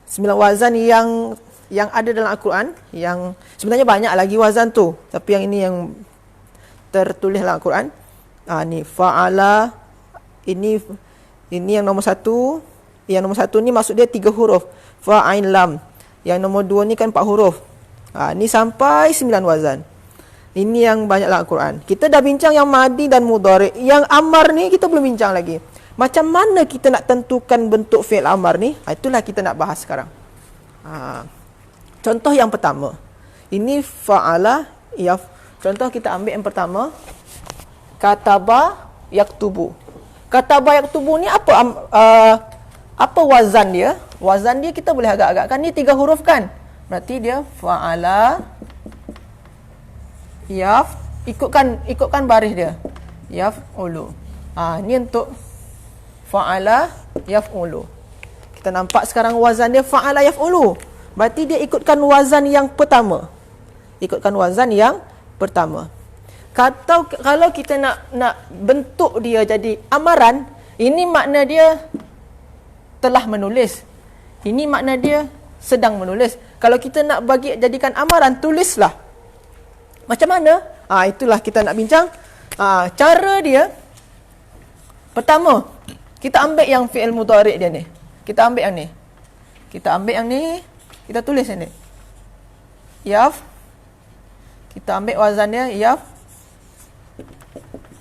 9 wazan yang ada dalam Al-Quran. Yang sebenarnya banyak lagi wazan tu. Tapi yang ini yang tertulis dalam Al-Quran. Ni fa'ala. Ini yang nombor 1. Yang nombor 1 ni maksud dia 3 huruf. Fa'ain lam. Yang nombor 2 ni kan 4 huruf. Ni sampai 9 wazan. Ini yang banyak dalam Al-Quran. Kita dah bincang yang madi dan mudhari'. Yang amar ni kita belum bincang lagi. Macam mana kita nak tentukan bentuk fi'il amar ni? Itulah kita nak bahas sekarang. Contoh yang pertama. Ini fa'ala contoh kita ambil yang pertama. Kataba yaktubu. Kataba yaktubu ni apa wazan dia? Wazan dia kita boleh agak-agakkan, ni 3 huruf kan? Berarti dia fa'ala ikutkan baris dia. Yaf'ulu. Ni untuk fa'ala yaf'ulu. Kita nampak sekarang wazan dia fa'ala yaf'ulu. Berarti dia ikutkan wazan yang pertama. Kalau kita nak bentuk dia jadi amaran, ini makna dia telah menulis. Ini makna dia sedang menulis. Kalau kita nak jadikan amaran, tulislah. Macam mana? Itulah kita nak bincang. Cara dia, pertama, kita ambil yang fi'il mudhari' dia ni. Kita ambil yang ni. Kita tulis yang ni. Kita ambil wazan dia,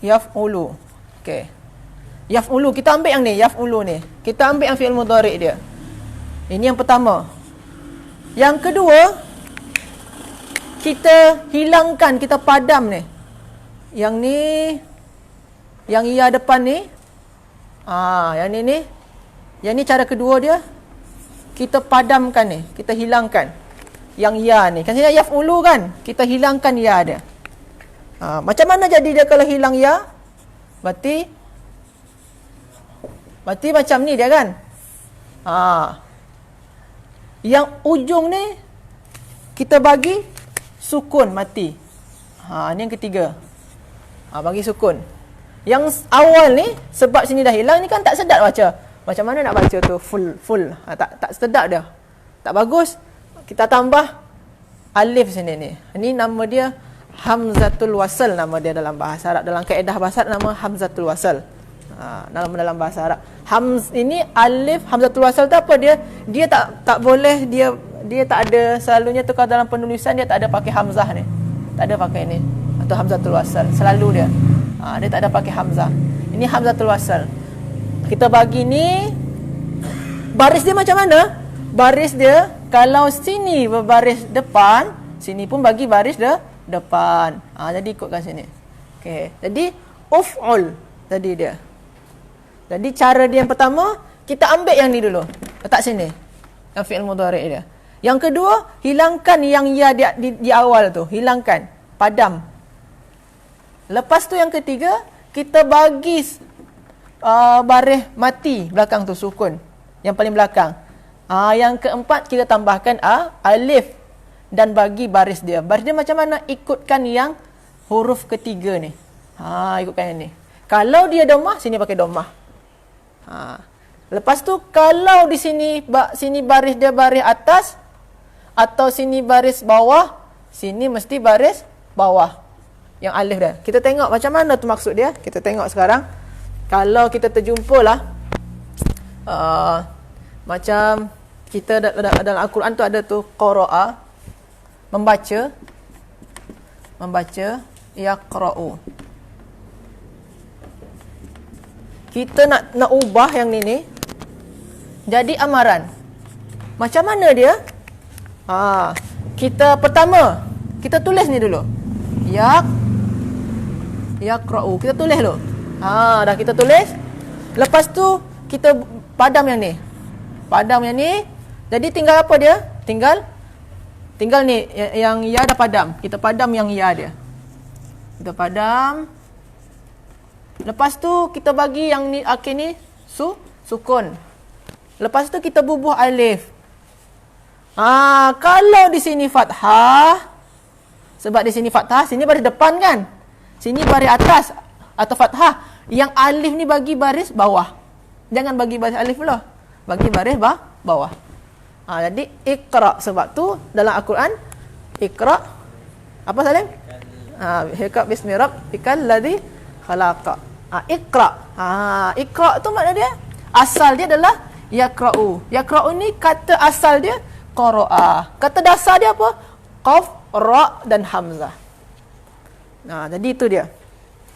yaf'ulu. Okey. Yaf'ulu, kita ambil yang ni, yaf'ulu ni. Kita ambil yang fi'il mudhari' dia. Ini yang pertama. Yang kedua, kita hilangkan, kita padam ni. Yang ni, yang ya depan ni. Yang ni. Yang ni cara kedua dia. Kita padamkan ni, kita hilangkan. Yang ya ni. Kan sini yaf'ulu kan? Kita hilangkan ya dia. Macam mana jadi dia kalau hilang ya? Berarti macam ni dia kan? Yang ujung ni kita bagi sukun mati. Ni yang ketiga. Bagi sukun. Yang awal ni sebab sini dah hilang ni kan tak sedap baca. Macam mana nak baca tu full. Tak sedap dia. Tak bagus. Kita tambah alif sini ni. Ini nama dia hamzatul wasal, nama dia dalam bahasa Arab. Dalam kaedah bahasa Arab nama hamzatul wasal. Dalam bahasa Arab. Ini alif hamzatul wasal tu apa dia? Dia tak boleh, dia tak ada, selalunya tu kalau dalam penulisan dia tak ada pakai hamzah ni. Tak ada pakai ni. Atau hamzatul wasal. Selalu dia. Dia tak ada pakai hamzah. Ini hamzatul wasal. Kita bagi ni, baris dia macam mana? Baris dia, kalau sini berbaris depan, sini pun bagi baris depan. Jadi ikutkan sini. Okey. Jadi uf'ul tadi dia. Jadi cara dia yang pertama, kita ambil yang ni dulu. Letak sini. Yang fi'il mudhari' dia. Yang kedua, hilangkan yang ya di awal tu. Hilangkan. Padam. Lepas tu yang ketiga, kita bagi baris mati belakang tu, sukun. Yang paling belakang. Yang keempat, kita tambahkan alif. Dan bagi baris dia. Baris dia macam mana? Ikutkan yang huruf ketiga ni. Ikutkan yang ni. Kalau dia domah, sini pakai domah. Lepas tu, kalau di sini baris dia baris atas, atau sini baris bawah, sini mesti baris bawah. Yang alif dia. Kita tengok macam mana tu maksud dia. Kita tengok sekarang. Kalau kita terjumpa lah, macam kita dalam Al-Quran tu ada tu qara'a, membaca, yaqra'u. Kita nak ubah yang ni jadi amaran. Macam mana dia? Kita pertama, kita tulis ni dulu. Yaqra'u. Kita tulis dulu. Dah kita tulis. Lepas tu kita padam yang ni. Jadi tinggal apa dia? Tinggal ni yang ya dah padam. Kita padam yang ya dia. Kita padam. Lepas tu kita bagi yang ni akhir ni sukun. Lepas tu kita bubuh alif. Kalau di sini fathah, sebab di sini fathah, sini baris depan kan? Sini baris atas atau fathah. Yang alif ni bagi baris bawah. Jangan bagi baris alif pula. Bagi baris bawah. Jadi iqra, sebab tu dalam Al-Quran iqra apa Salim? Iqra bismi rabbikal ladzi khalaqa. Iqra. Iqra tu makna dia, asal dia adalah yaqra'u. Yaqra'u ni kata asal dia qara'a. Kata dasar dia apa? Qaf, ra dan hamzah. Jadi itu dia.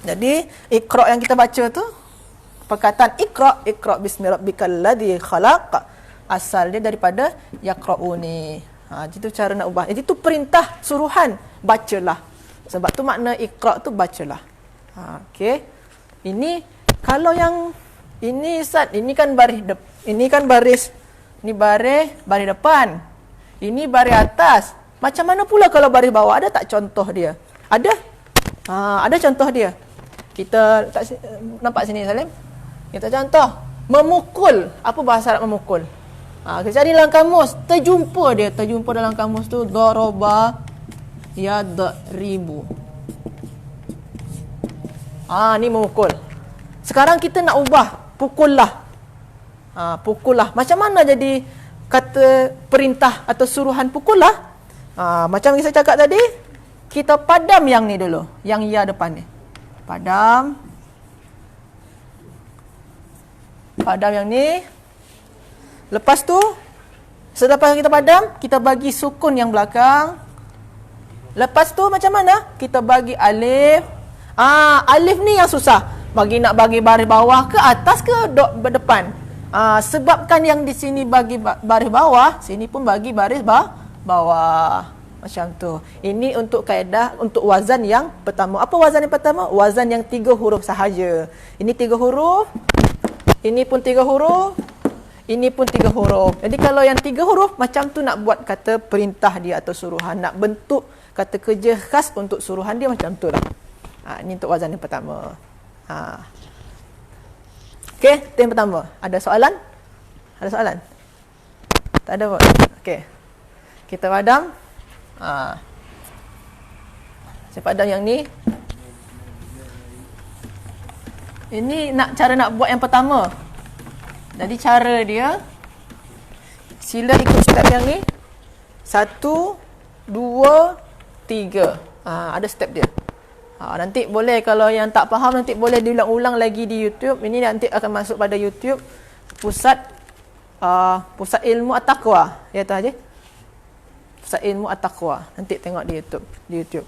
Jadi iqra yang kita baca tu, perkataan iqra bismi rabbikal ladzi khalaq, asal dia daripada yaqra'u ni. Itu cara nak ubah. Jadi itu perintah suruhan, bacalah. Sebab tu makna iqra tu bacalah. Okey. Ini kalau yang ini Ustaz, ini kan baris ini baris depan. Ini baris atas. Macam mana pula kalau baris bawah? Ada tak contoh dia? Ada? Ada contoh dia. Kita nampak sini Salim. Kita contoh memukul. Apa bahasa Arab memukul? Kita cari dalam kamus, terjumpa dalam kamus tu daraba yadribu. Ni memukul. Sekarang kita nak ubah pukullah. Pukullah. Macam mana jadi kata perintah atau suruhan pukullah? Macam yang saya cakap tadi, kita padam yang ni dulu, yang ya depan ni. Padam yang ni. Lepas tu, selepas kita padam, kita bagi sukun yang belakang. Lepas tu macam mana? Kita bagi alif. Alif ni yang susah. Nak bagi baris bawah ke atas ke depan. Sebabkan yang di sini bagi baris bawah, sini pun bagi baris bawah. Macam tu. Ini untuk kaedah, untuk wazan yang pertama. Apa wazan yang pertama? Wazan yang 3 huruf sahaja. Ini 3 huruf. Ini pun 3 huruf. Ini pun 3 huruf. Jadi kalau yang 3 huruf, macam tu nak buat kata perintah dia atau suruhan. Nak bentuk kata kerja khas untuk suruhan dia macam tu lah. Ini untuk wazan yang pertama. Okey, itu yang pertama. Ada soalan? Ada soalan? Tak ada pun? Okey. Kita padam. Saya padam yang ni. Ini cara nak buat yang pertama. Jadi cara dia, sila ikut step yang ni. 1, 2, 3. Ada step dia. Nanti boleh, kalau yang tak faham nanti boleh diulang-ulang lagi di YouTube. Ini nanti akan masuk pada YouTube Pusat Ilmu At-Taqwa. Ya tu Haji? Pusat Ilmu At-Taqwa. Nanti tengok di YouTube.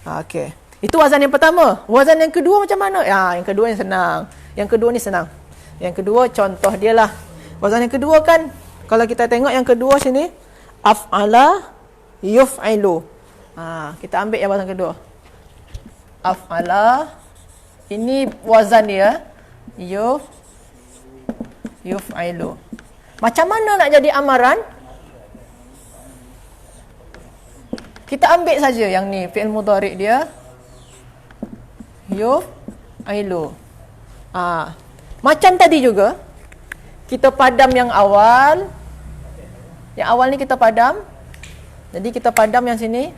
Okey. Itu wazan yang pertama. Wazan yang kedua macam mana? Yang kedua yang senang. Yang kedua ni senang. Yang kedua contoh dia lah. Wazan yang kedua kan, kalau kita tengok yang kedua sini, af'ala yuf'ilu. Kita ambil yang wazan kedua. Af'ala, ini wazan dia, yuf'ilu. Macam mana nak jadi amaran? Kita ambil saja yang ni, fi'il mudhari' dia, yuf'ilu. Macam tadi juga, kita padam yang awal. Yang awal ni kita padam. Jadi kita padam yang sini.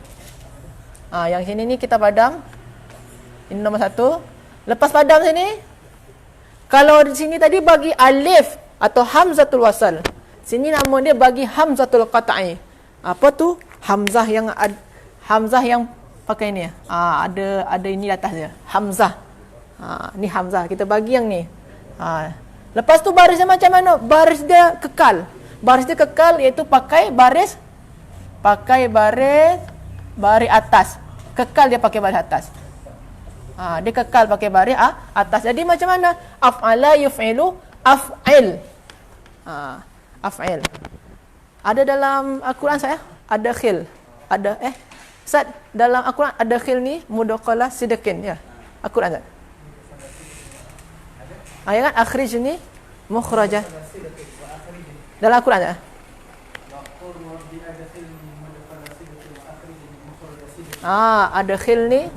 Yang sini ni kita padam. Ini nombor 1. Lepas padam sini, kalau di sini tadi bagi alif atau hamzatul wasal. Sini nama dia bagi hamzatul qat'i. Apa tu? Hamzah yang pakai ni. Ada ini atas dia. Hamzah. Ni hamzah. Kita bagi yang ni. Lepas tu barisnya macam mana? Baris dia kekal. Baris dia kekal iaitu pakai baris atas. Kekal dia pakai baris atas. Dia kekal pakai baris atas. Jadi macam mana? Af'ala yuf'ilu af'il. Af'il. Ada dalam Al-Quran saya? Ada khil. Ada Ustaz, dalam Al-Quran ada khil ni mudaqalah sidqin ya. Al-Quran Ustaz. Ya kan? Akhrij ni mukhrajah. Dalam Al-Quran tak? Ada khil ni.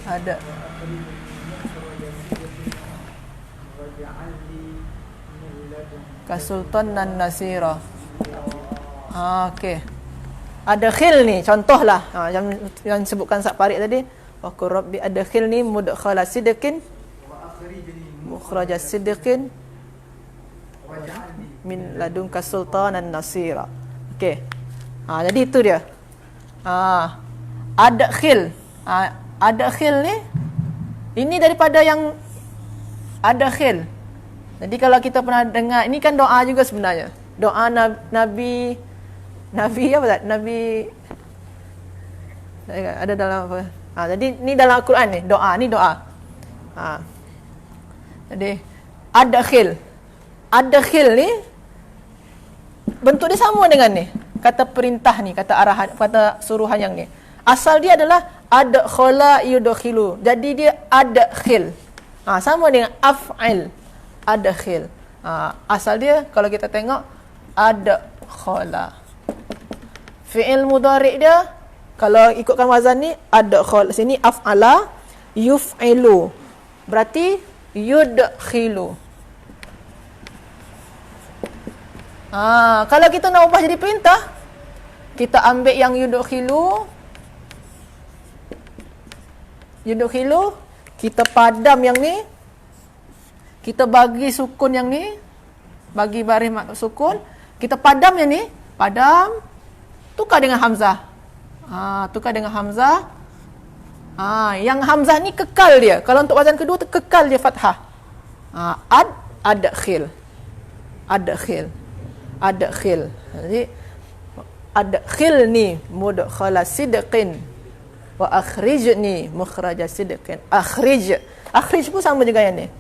Ada. Kasultan dan nasira. Okey. Ada khil ni, contohlah. Yang sebutkan Ustaz Farid tadi. Wa qur rabbi adkhilni mudkhala sidqin mukhraja sidqin min ladunka sultanan nasira. Okey. Jadi itu dia. Adkhil. Adkhil ni ini daripada yang adkhil. Jadi kalau kita pernah dengar, ini kan doa juga sebenarnya. Doa Nabi apa tak? Nabi ada dalam apa? Jadi ni dalam Al-Quran ni, doa ni doa. Jadi adkhil. Adkhil ni bentuk dia sama dengan ni. Kata perintah ni, kata arahan, kata suruhan yang ni. Asal dia adalah adkhala yudkhilu. Jadi dia adkhil. Sama dengan af'il. Adkhil. Asal dia kalau kita tengok adkhala. Fi'il mudhari' dia kalau ikutkan wazan ni adkhal, sini af'ala yuf'ilu. Berarti yudkhilu. Kalau kita nak ubah jadi perintah, kita ambil yang yudkhilu, kita padam yang ni, kita bagi sukun yang ni, bagi baris sukun, kita padam yang ni, padam, tukar dengan hamzah. Tukar dengan hamzah. Yang hamzah ni kekal dia. Kalau untuk wazan kedua tu kekal dia fathah. Adkhil. Jadi adkhilni mudkhala sidqin wa akhrijni mukhraja sidqin. Akhrij pun sama juga yang ni.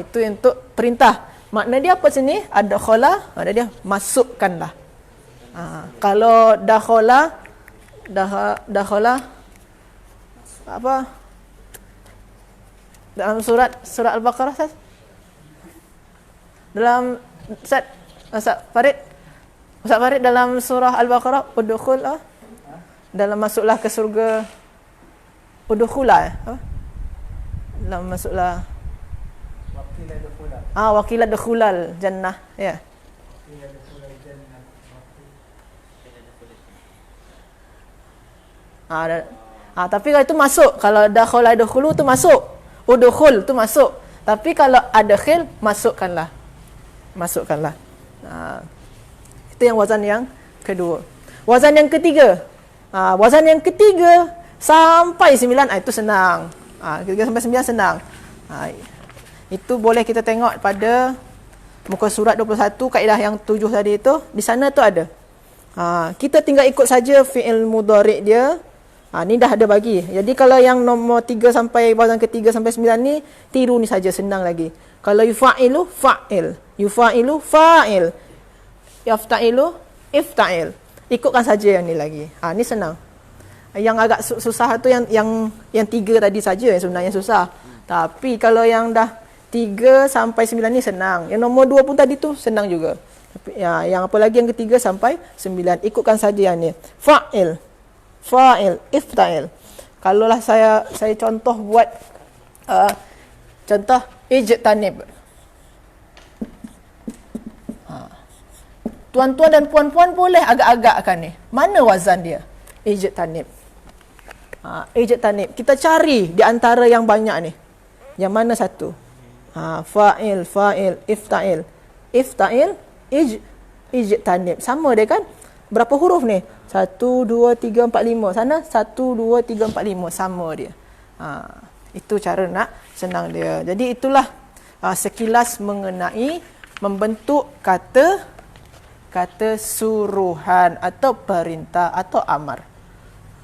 Itu untuk perintah. Makna dia apa sini? Adkhala, makna dia masukkanlah. Kalau dakhala apa? Dalam surat Al-Baqarah, dalam Ustaz Farid dalam surah Al-Baqarah, udkhul dalam masuklah ke surga, udkhula dalam masuklah wakila dukhulal jannah, ya. Tapi kalau itu masuk, kalau dakhala dukhulu tu masuk, udkhul tu masuk. Tapi kalau adkhil, masukkanlah. Itu yang wazan yang kedua. Wazan yang ketiga. Wazan yang ketiga sampai 9, itu senang. 3 sampai 9 senang. Itu boleh kita tengok pada muka surat 21, kaedah yang 7 tadi itu. Di sana tu ada. Kita tinggal ikut saja fi'il mudhari' dia. Ni dah ada bagi. Jadi kalau yang nombor 3 sampai wazan ketiga sampai 9 ni, tiru ni saja, senang lagi. Kalau yufa'ilu, fa'il. Yufa'ilu, fa'il. Yafta'ilu, ifta'il. Ikutkan saja yang ni lagi. Ni senang. Yang agak susah tu yang 3 tadi saja yang sebenarnya susah. Tapi kalau yang dah 3 sampai 9 ni senang. Yang nombor 2 pun tadi tu senang juga. Yang apa lagi yang ketiga sampai 9. Ikutkan saja yang ni. Fa'il, ifta'il. Kalaulah saya contoh buat contoh ijtanib. Tuan-tuan dan puan-puan boleh agak-agakkan ni. Mana wazan dia? Ijtanib. Ijtanib. Kita cari di antara yang banyak ni. Yang mana satu? Fa'il, ifta'il. Ifta'il, ijtanib. Sama dia kan? Berapa huruf ni? 1, 2, 3, 4, 5. Sana 1, 2, 3, 4, 5. Sama dia. Itu cara nak senang dia. Jadi itulah sekilas mengenai membentuk kata suruhan atau perintah atau amar.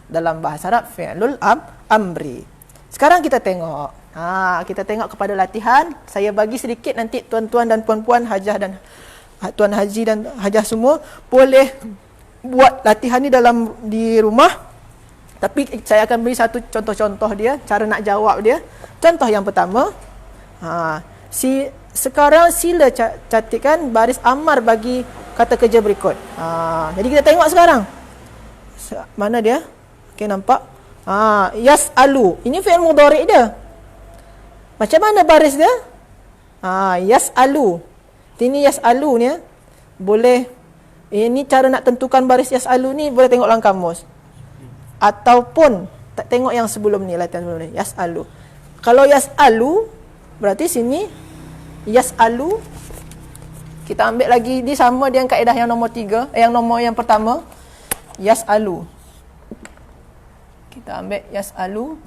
Dalam bahasa Arab fi'lul amri. Sekarang kita tengok. Kita tengok kepada latihan. Saya bagi sedikit, nanti tuan-tuan dan puan-puan hajah dan tuan haji dan hajah semua boleh buat latihan ni di rumah. Tapi saya akan beri satu contoh-contoh dia, cara nak jawab dia. Contoh yang pertama, sekarang sila catatkan baris amar bagi kata kerja berikut. Jadi kita tengok sekarang. Mana dia? Okey, nampak? Yas'alu. Ini fi'il mudhari' dia. Macam mana baris dia? Yas'alu. Ini yas'alu ni. Boleh, ini cara nak tentukan baris yas'alu ni boleh tengok dalam kamus. Ataupun tak tengok yang sebelum ni, latihan sebelum ni. Yas'alu. Kalau yas'alu, berarti sini yas'alu. Kita ambil lagi di sama dengan kaedah yang nombor 3, yang pertama. Yas'alu. Kita ambil yas'alu.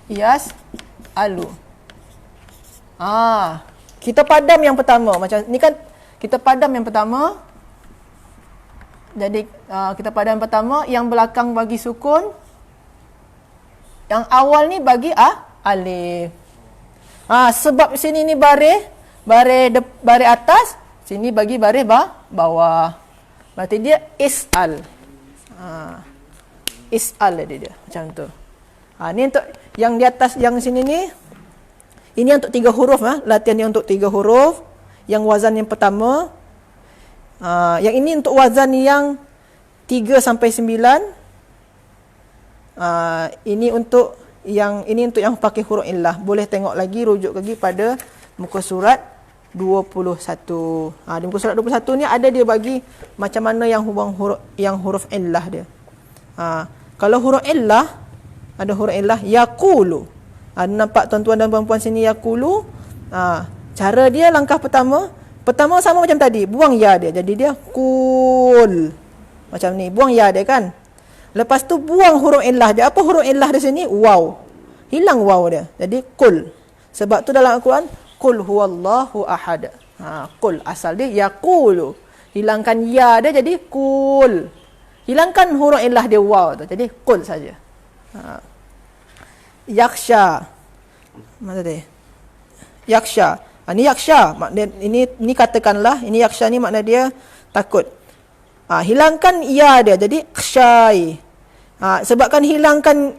Yas'alu. Kita padam yang pertama. Macam ni kan, kita padam yang pertama. Jadi kita padam yang pertama, yang belakang bagi sukun. Yang awal ni bagi alif. Sebab sini ni baris atas, sini bagi baris bawah. Berarti dia is'al. Is'al dia macam tu. Ni untuk yang di atas, yang sini ni, ini untuk 3 huruf. Latihan ni untuk 3 huruf. Yang wazan yang pertama. Yang ini untuk wazan yang 3 sampai 9. Ini untuk yang pakai huruf illah. Boleh tengok lagi, rujuk lagi pada muka surat 21. Di muka surat 21 ni ada dia bagi macam mana yang huruf illah dia. Kalau huruf illah, ada huruf illah yaqulu. Nampak tuan-tuan dan puan-puan sini yaqulu. Cara dia langkah pertama sama macam tadi, buang ya dia. Jadi dia kul. Macam ni, buang ya dia kan. Lepas tu buang huruf illah dia. Apa huruf illah di sini? Waw. Hilang waw dia. Jadi kul. Sebab tu dalam Al-Quran, kul huwallahu ahad. Kul asal dia yaqulu. Hilangkan ya dia jadi kul. Hilangkan huruf illah dia waw tu. Jadi kul saja. Yaksha. Mana dia? Yaksha. Ni yaksha. Ini katakanlah, ini yaksha ni makna dia takut. Hilangkan ya dia jadi khsyai. Sebabkan hilangkan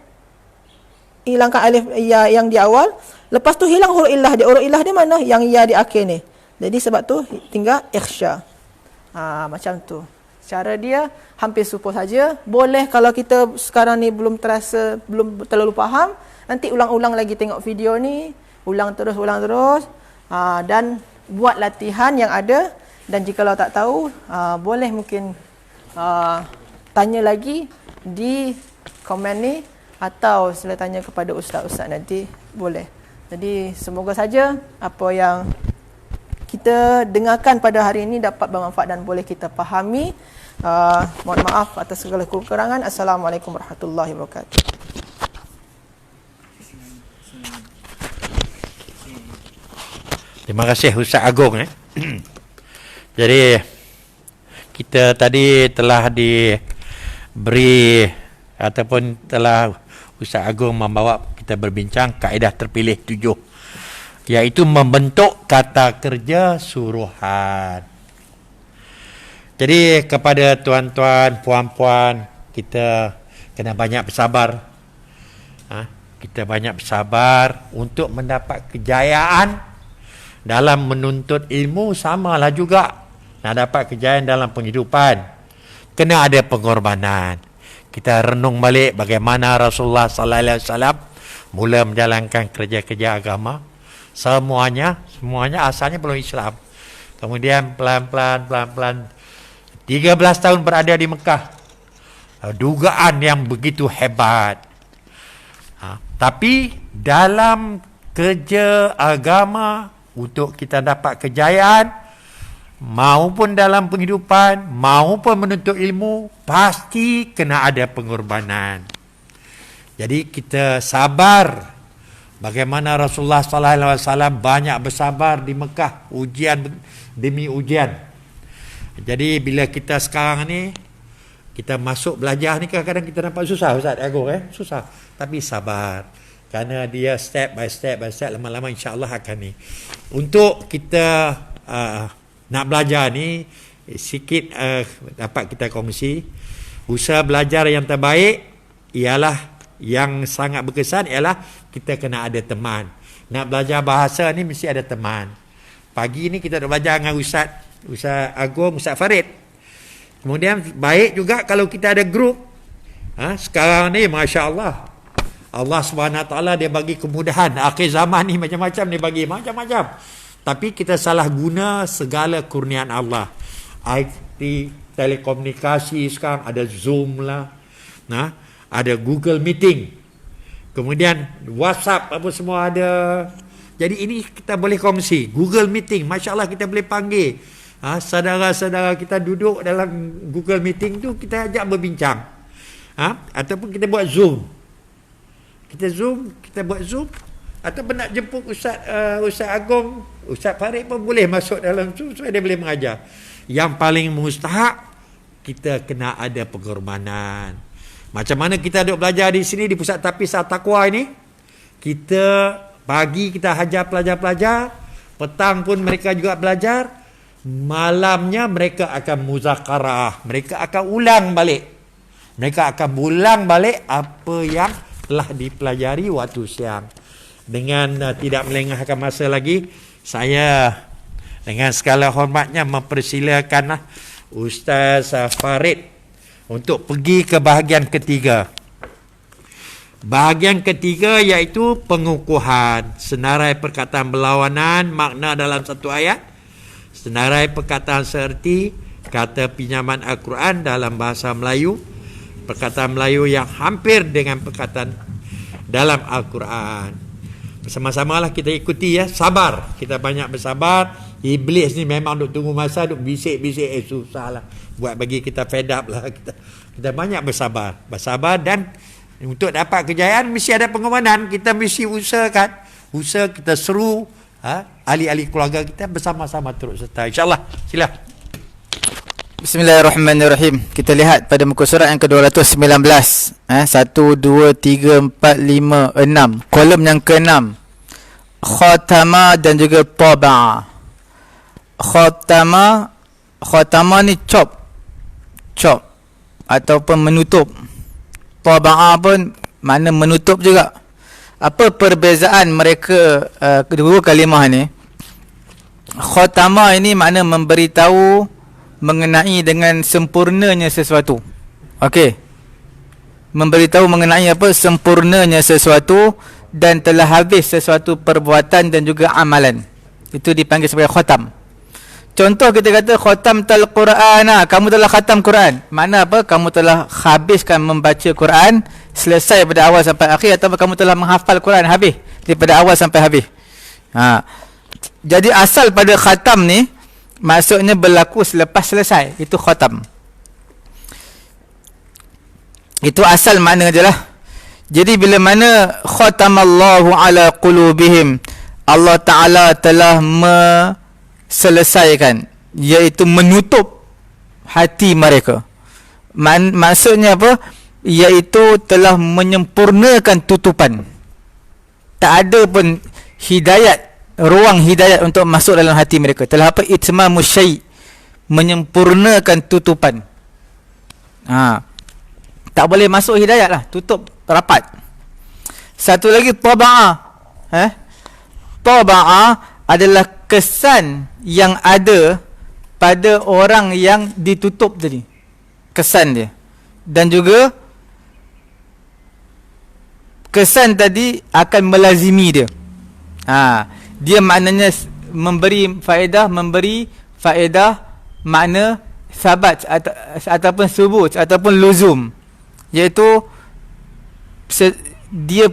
alif ya yang di awal, lepas tu hilang huruf illah dia. Huruf illah dia mana? Yang ya di akhir ni. Jadi sebab tu tinggal ikhsya. Macam tu. Cara dia hampir serupa saja. Boleh kalau kita sekarang ni belum terlalu faham, nanti ulang-ulang lagi tengok video ni, ulang terus dan buat latihan yang ada. Dan jika kalau tak tahu, boleh mungkin tanya lagi di komen ni, atau sila tanya kepada ustaz-ustaz nanti, boleh. Jadi semoga saja apa yang kita dengarkan pada hari ini dapat bermanfaat dan boleh kita fahami. Mohon maaf atas segala kekurangan. Assalamualaikum warahmatullahi wabarakatuh. Terima kasih Ustaz Agong. Jadi kita tadi telah diberi ataupun telah Ustaz Agong membawa kita berbincang kaedah terpilih 7, iaitu membentuk kata kerja suruhan. Jadi kepada tuan-tuan, puan-puan, kita kena banyak bersabar. Kita banyak bersabar untuk mendapat kejayaan dalam menuntut ilmu. Samalah juga nak dapat kejayaan dalam penghidupan, kena ada pengorbanan. Kita renung balik bagaimana Rasulullah sallallahu alaihi wasallam mula menjalankan kerja-kerja agama. Semuanya asalnya belum Islam. Kemudian pelan-pelan 13 tahun berada di Mekah. Dugaan yang begitu hebat. Tapi dalam kerja agama, untuk kita dapat kejayaan maupun dalam penghidupan maupun menuntut ilmu, pasti kena ada pengorbanan. Jadi kita sabar bagaimana Rasulullah sallallahu alaihi wasallam banyak bersabar di Mekah, ujian demi ujian. Jadi bila kita sekarang ni kita masuk belajar ni, kadang-kadang kita nampak susah Ustaz Agong, susah, tapi sabar. Kerana dia step by step, lama-lama insya-Allah akan ni. Untuk kita nak belajar ni, sikit dapat kita kongsi. Usaha belajar yang terbaik ialah, yang sangat berkesan ialah kita kena ada teman. Nak belajar bahasa ni mesti ada teman. Pagi ni kita nak belajar dengan Ustaz Agong, Ustaz Farid. Kemudian baik juga kalau kita ada grup. Sekarang ni masya-Allah, Allah SWT dia bagi kemudahan. Akhir zaman ni macam-macam dia bagi, macam-macam. Tapi kita salah guna segala kurniaan Allah. IT, telekomunikasi sekarang ada Zoom lah, ada Google Meeting, kemudian WhatsApp apa semua ada. Jadi ini kita boleh kongsi. Google Meeting, Masya Allah kita boleh panggil saudara-saudara kita duduk dalam Google Meeting tu, kita ajak berbincang. Ataupun kita buat Zoom. Kita buat Zoom, ataupun nak jemput Ustaz Agong, Ustaz Farid pun boleh masuk dalam Zoom supaya dia boleh mengajar. Yang paling mustahak, kita kena ada pengorbanan. Macam mana kita duduk belajar di sini di Pusat Tapis At-Taqwa ini, kita pagi kita hajar pelajar-pelajar, petang pun mereka juga belajar, malamnya mereka akan muzakarah, mereka akan ulang balik. Mereka akan ulang balik apa yang telah dipelajari waktu siang. Dengan tidak melengahkan masa lagi, saya dengan segala hormatnya mempersilakan Ustaz Farid untuk pergi ke bahagian ketiga. Bahagian ketiga iaitu pengukuhan, senarai perkataan berlawanan, makna dalam satu ayat, senarai perkataan seerti, kata pinjaman Al-Quran dalam bahasa Melayu, perkataan Melayu yang hampir dengan perkataan dalam Al-Quran. Bersama-samalah kita ikuti ya, sabar. Kita banyak bersabar. Iblis ni memang duk tunggu masa, duk bisik-bisik, susah lah. Buat bagi kita fed up lah. Kita banyak bersabar. Bersabar dan untuk dapat kejayaan mesti ada pengorbanan. Kita mesti usahakan. Usaha kita seru ahli-ahli keluarga kita bersama-sama turut serta. InsyaAllah. Sila. Bismillahirrahmanirrahim. Kita lihat pada muka surat yang ke-219. 1, 2, 3, 4, 5, 6. Kolom yang ke-6. Khatama dan juga taba'a. Khatama ni chop ataupun menutup. Taba'a pun makna menutup juga. Apa perbezaan mereka kedua kalimah ni? Khatama ini makna memberitahu mengenai dengan sempurnanya sesuatu. Okey. Memberitahu mengenai apa? Sempurnanya sesuatu dan telah habis sesuatu perbuatan dan juga amalan. Itu dipanggil sebagai khatam. Contoh kita kata khatam Quran, kamu telah khatam Quran. Makna apa? Kamu telah habiskan membaca Quran selesai pada awal sampai akhir, atau kamu telah menghafal Quran habis daripada awal sampai habis. Jadi asal pada khatam ni maksudnya berlaku selepas selesai. Itu khatam. Itu asal makna je lah. Jadi bila mana khatamallahu ala qulubihim, Allah Ta'ala telah selesaikan, iaitu menutup hati mereka. Maksudnya apa? Iaitu telah menyempurnakan tutupan. Tak ada pun hidayat, ruang hidayat untuk masuk dalam hati mereka. Telah apa? Itmamu syai', menyempurnakan tutupan. Tak boleh masuk hidayat lah, tutup rapat. Satu lagi taba'a. Taba'a adalah kesan yang ada pada orang yang ditutup tadi. Kesan dia. Dan juga kesan tadi akan melazimi dia. Dia maknanya memberi faedah makna sabat ataupun subut ataupun luzum, iaitu dia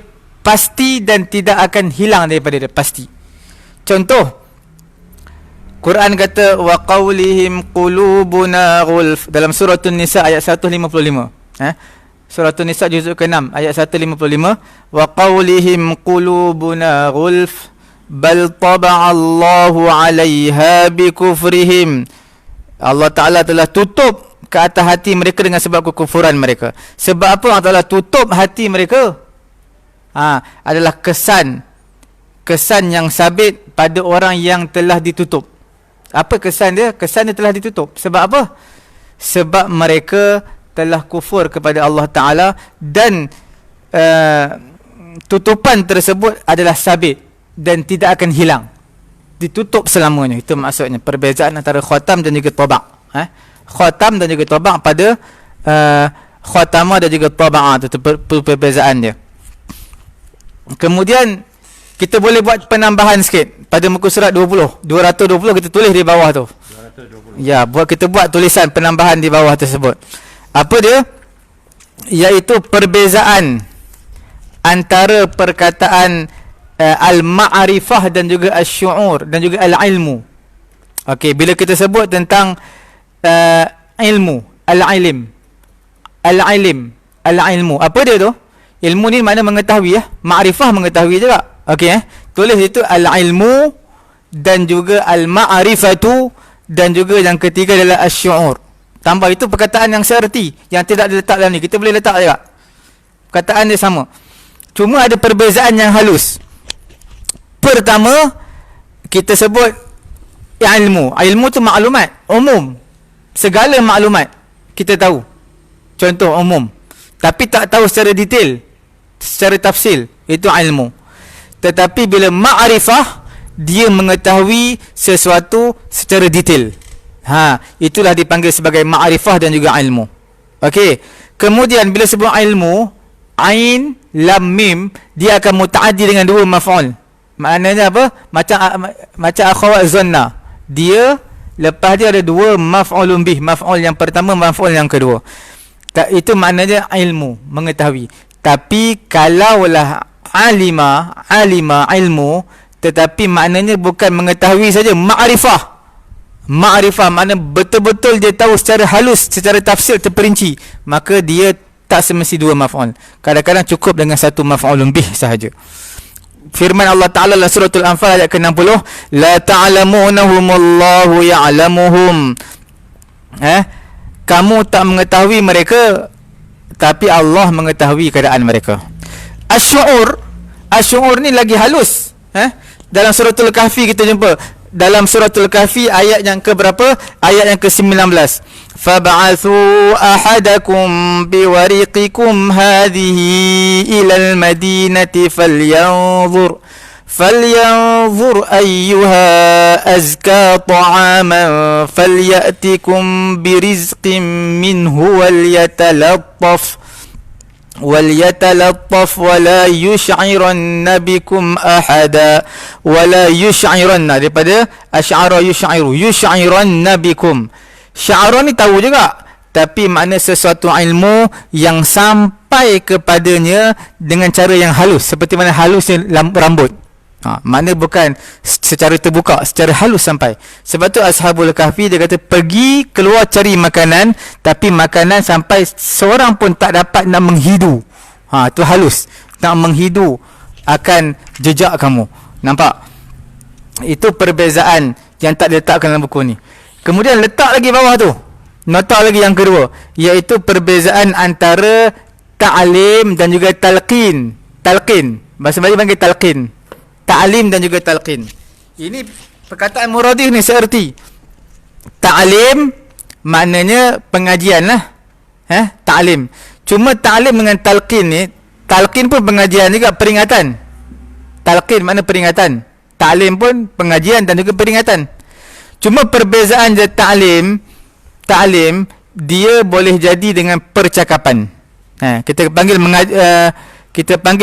pasti dan tidak akan hilang daripada dia, pasti. Contoh, Quran kata wa qaulihim qulubuna ghulf dalam surah An-Nisa ayat 155. Surah An-Nisa juzuk ke-6 ayat 155, wa qaulihim qulubuna ghulf bal taba'allahu 'alaiha bikufrihim. Allah Ta'ala telah tutup ke atas hati mereka dengan sebab kekufuran mereka. Sebab apa Allah Ta'ala tutup hati mereka? Adalah kesan yang sabit pada orang yang telah ditutup. Apa kesan dia? Kesan dia telah ditutup. Sebab apa? Sebab mereka telah kufur kepada Allah Ta'ala dan tutupan tersebut adalah sabit dan tidak akan hilang, ditutup selamanya. Itu maksudnya perbezaan antara khatam dan juga tabak. Khatam dan juga tabak pada khatama dan juga tabak, itu perbezaan dia. Kemudian kita boleh buat penambahan sikit pada muka surat 220 kita tulis di bawah tu. 220. Ya, kita buat tulisan penambahan di bawah tersebut. Apa dia? Iaitu perbezaan antara perkataan al-ma'rifah dan juga al-syu'ur dan juga al-ilmu. Okey, bila kita sebut tentang ilmu, al-ilm, al-ilmu, apa dia tu? Ilmu ni makna mengetahui, ma'rifah mengetahui juga. Okey, tulis itu al-ilmu dan juga al-ma'rifatu dan juga yang ketiga adalah al-syu'ur. Tambah itu perkataan yang seerti, yang tidak diletak dalam ni. Kita boleh letak juga. Perkataan dia sama. Cuma ada perbezaan yang halus. Pertama, kita sebut ilmu. Ilmu tu maklumat, umum. Segala maklumat kita tahu. Contoh umum. Tapi tak tahu secara detail, secara tafsil. Itu ilmu. Tetapi bila ma'rifah, dia mengetahui sesuatu secara detail. Itulah dipanggil sebagai ma'rifah dan juga ilmu. Okey. Kemudian bila sebut ilmu, ain, lam, mim, dia akan mutaaddi dengan dua maf'ul. Maknanya apa? Macam akhawat zanna. Dia lepas dia ada dua maf'ulun bih. Maf'ul yang pertama, maf'ul yang kedua. Itu maknanya ilmu, mengetahui. Tapi kalaulah alima ilmu, tetapi maknanya bukan mengetahui saja, ma'rifah makna betul-betul dia tahu secara halus, secara tafsir terperinci, maka dia tak semesti dua maf'ul. Kadang-kadang cukup dengan satu maf'ulun bih sahaja. Firman Allah Ta'ala dalam suratul Anfal ayat ke-60, la ta'lamunahumullahu ya'lamuhum. Kamu tak mengetahui mereka, tapi Allah mengetahui keadaan mereka. Asy'ur ni lagi halus. Dalam suratul Kahfi kita jumpa. Dalam suratul Kahfi ayat yang ke berapa? Ayat yang ke-19. Fab'athu ahadakum biwariqikum hadhihi ilal madinati falyanzur ayyuha azka ta'aman falyatikum birizqin minhu walyatalattaf wala yush'iranna bikum ahada wala yush'iranna, daripada asy'ara yush'iranna bikum. Sya'ra ni tahu juga, tapi makna sesuatu ilmu yang sampai kepadanya dengan cara yang halus, seperti mana halusnya rambut. Makna bukan secara terbuka, secara halus sampai. Sebab tu Ashabul Kahfi dia kata pergi keluar cari makanan, tapi makanan sampai seorang pun tak dapat nak menghidu. Tu halus, nak menghidu akan jejak kamu. Nampak? Itu perbezaan yang tak diletakkan dalam buku ni. Kemudian letak lagi bawah tu, nota lagi yang kedua, iaitu perbezaan antara ta'lim dan juga talqin. Bahasa Melayu panggil talqin. Ta'lim dan juga talqin. Ini perkataan muradif ni seerti. Ta'lim maknanya pengajian lah. Ta'lim. Cuma ta'lim dengan talqin ni, talqin pun pengajian juga, peringatan. Talqin makna peringatan. Ta'lim pun pengajian dan juga peringatan. Cuma perbezaan je ta'lim dia boleh jadi dengan percakapan. Kita panggil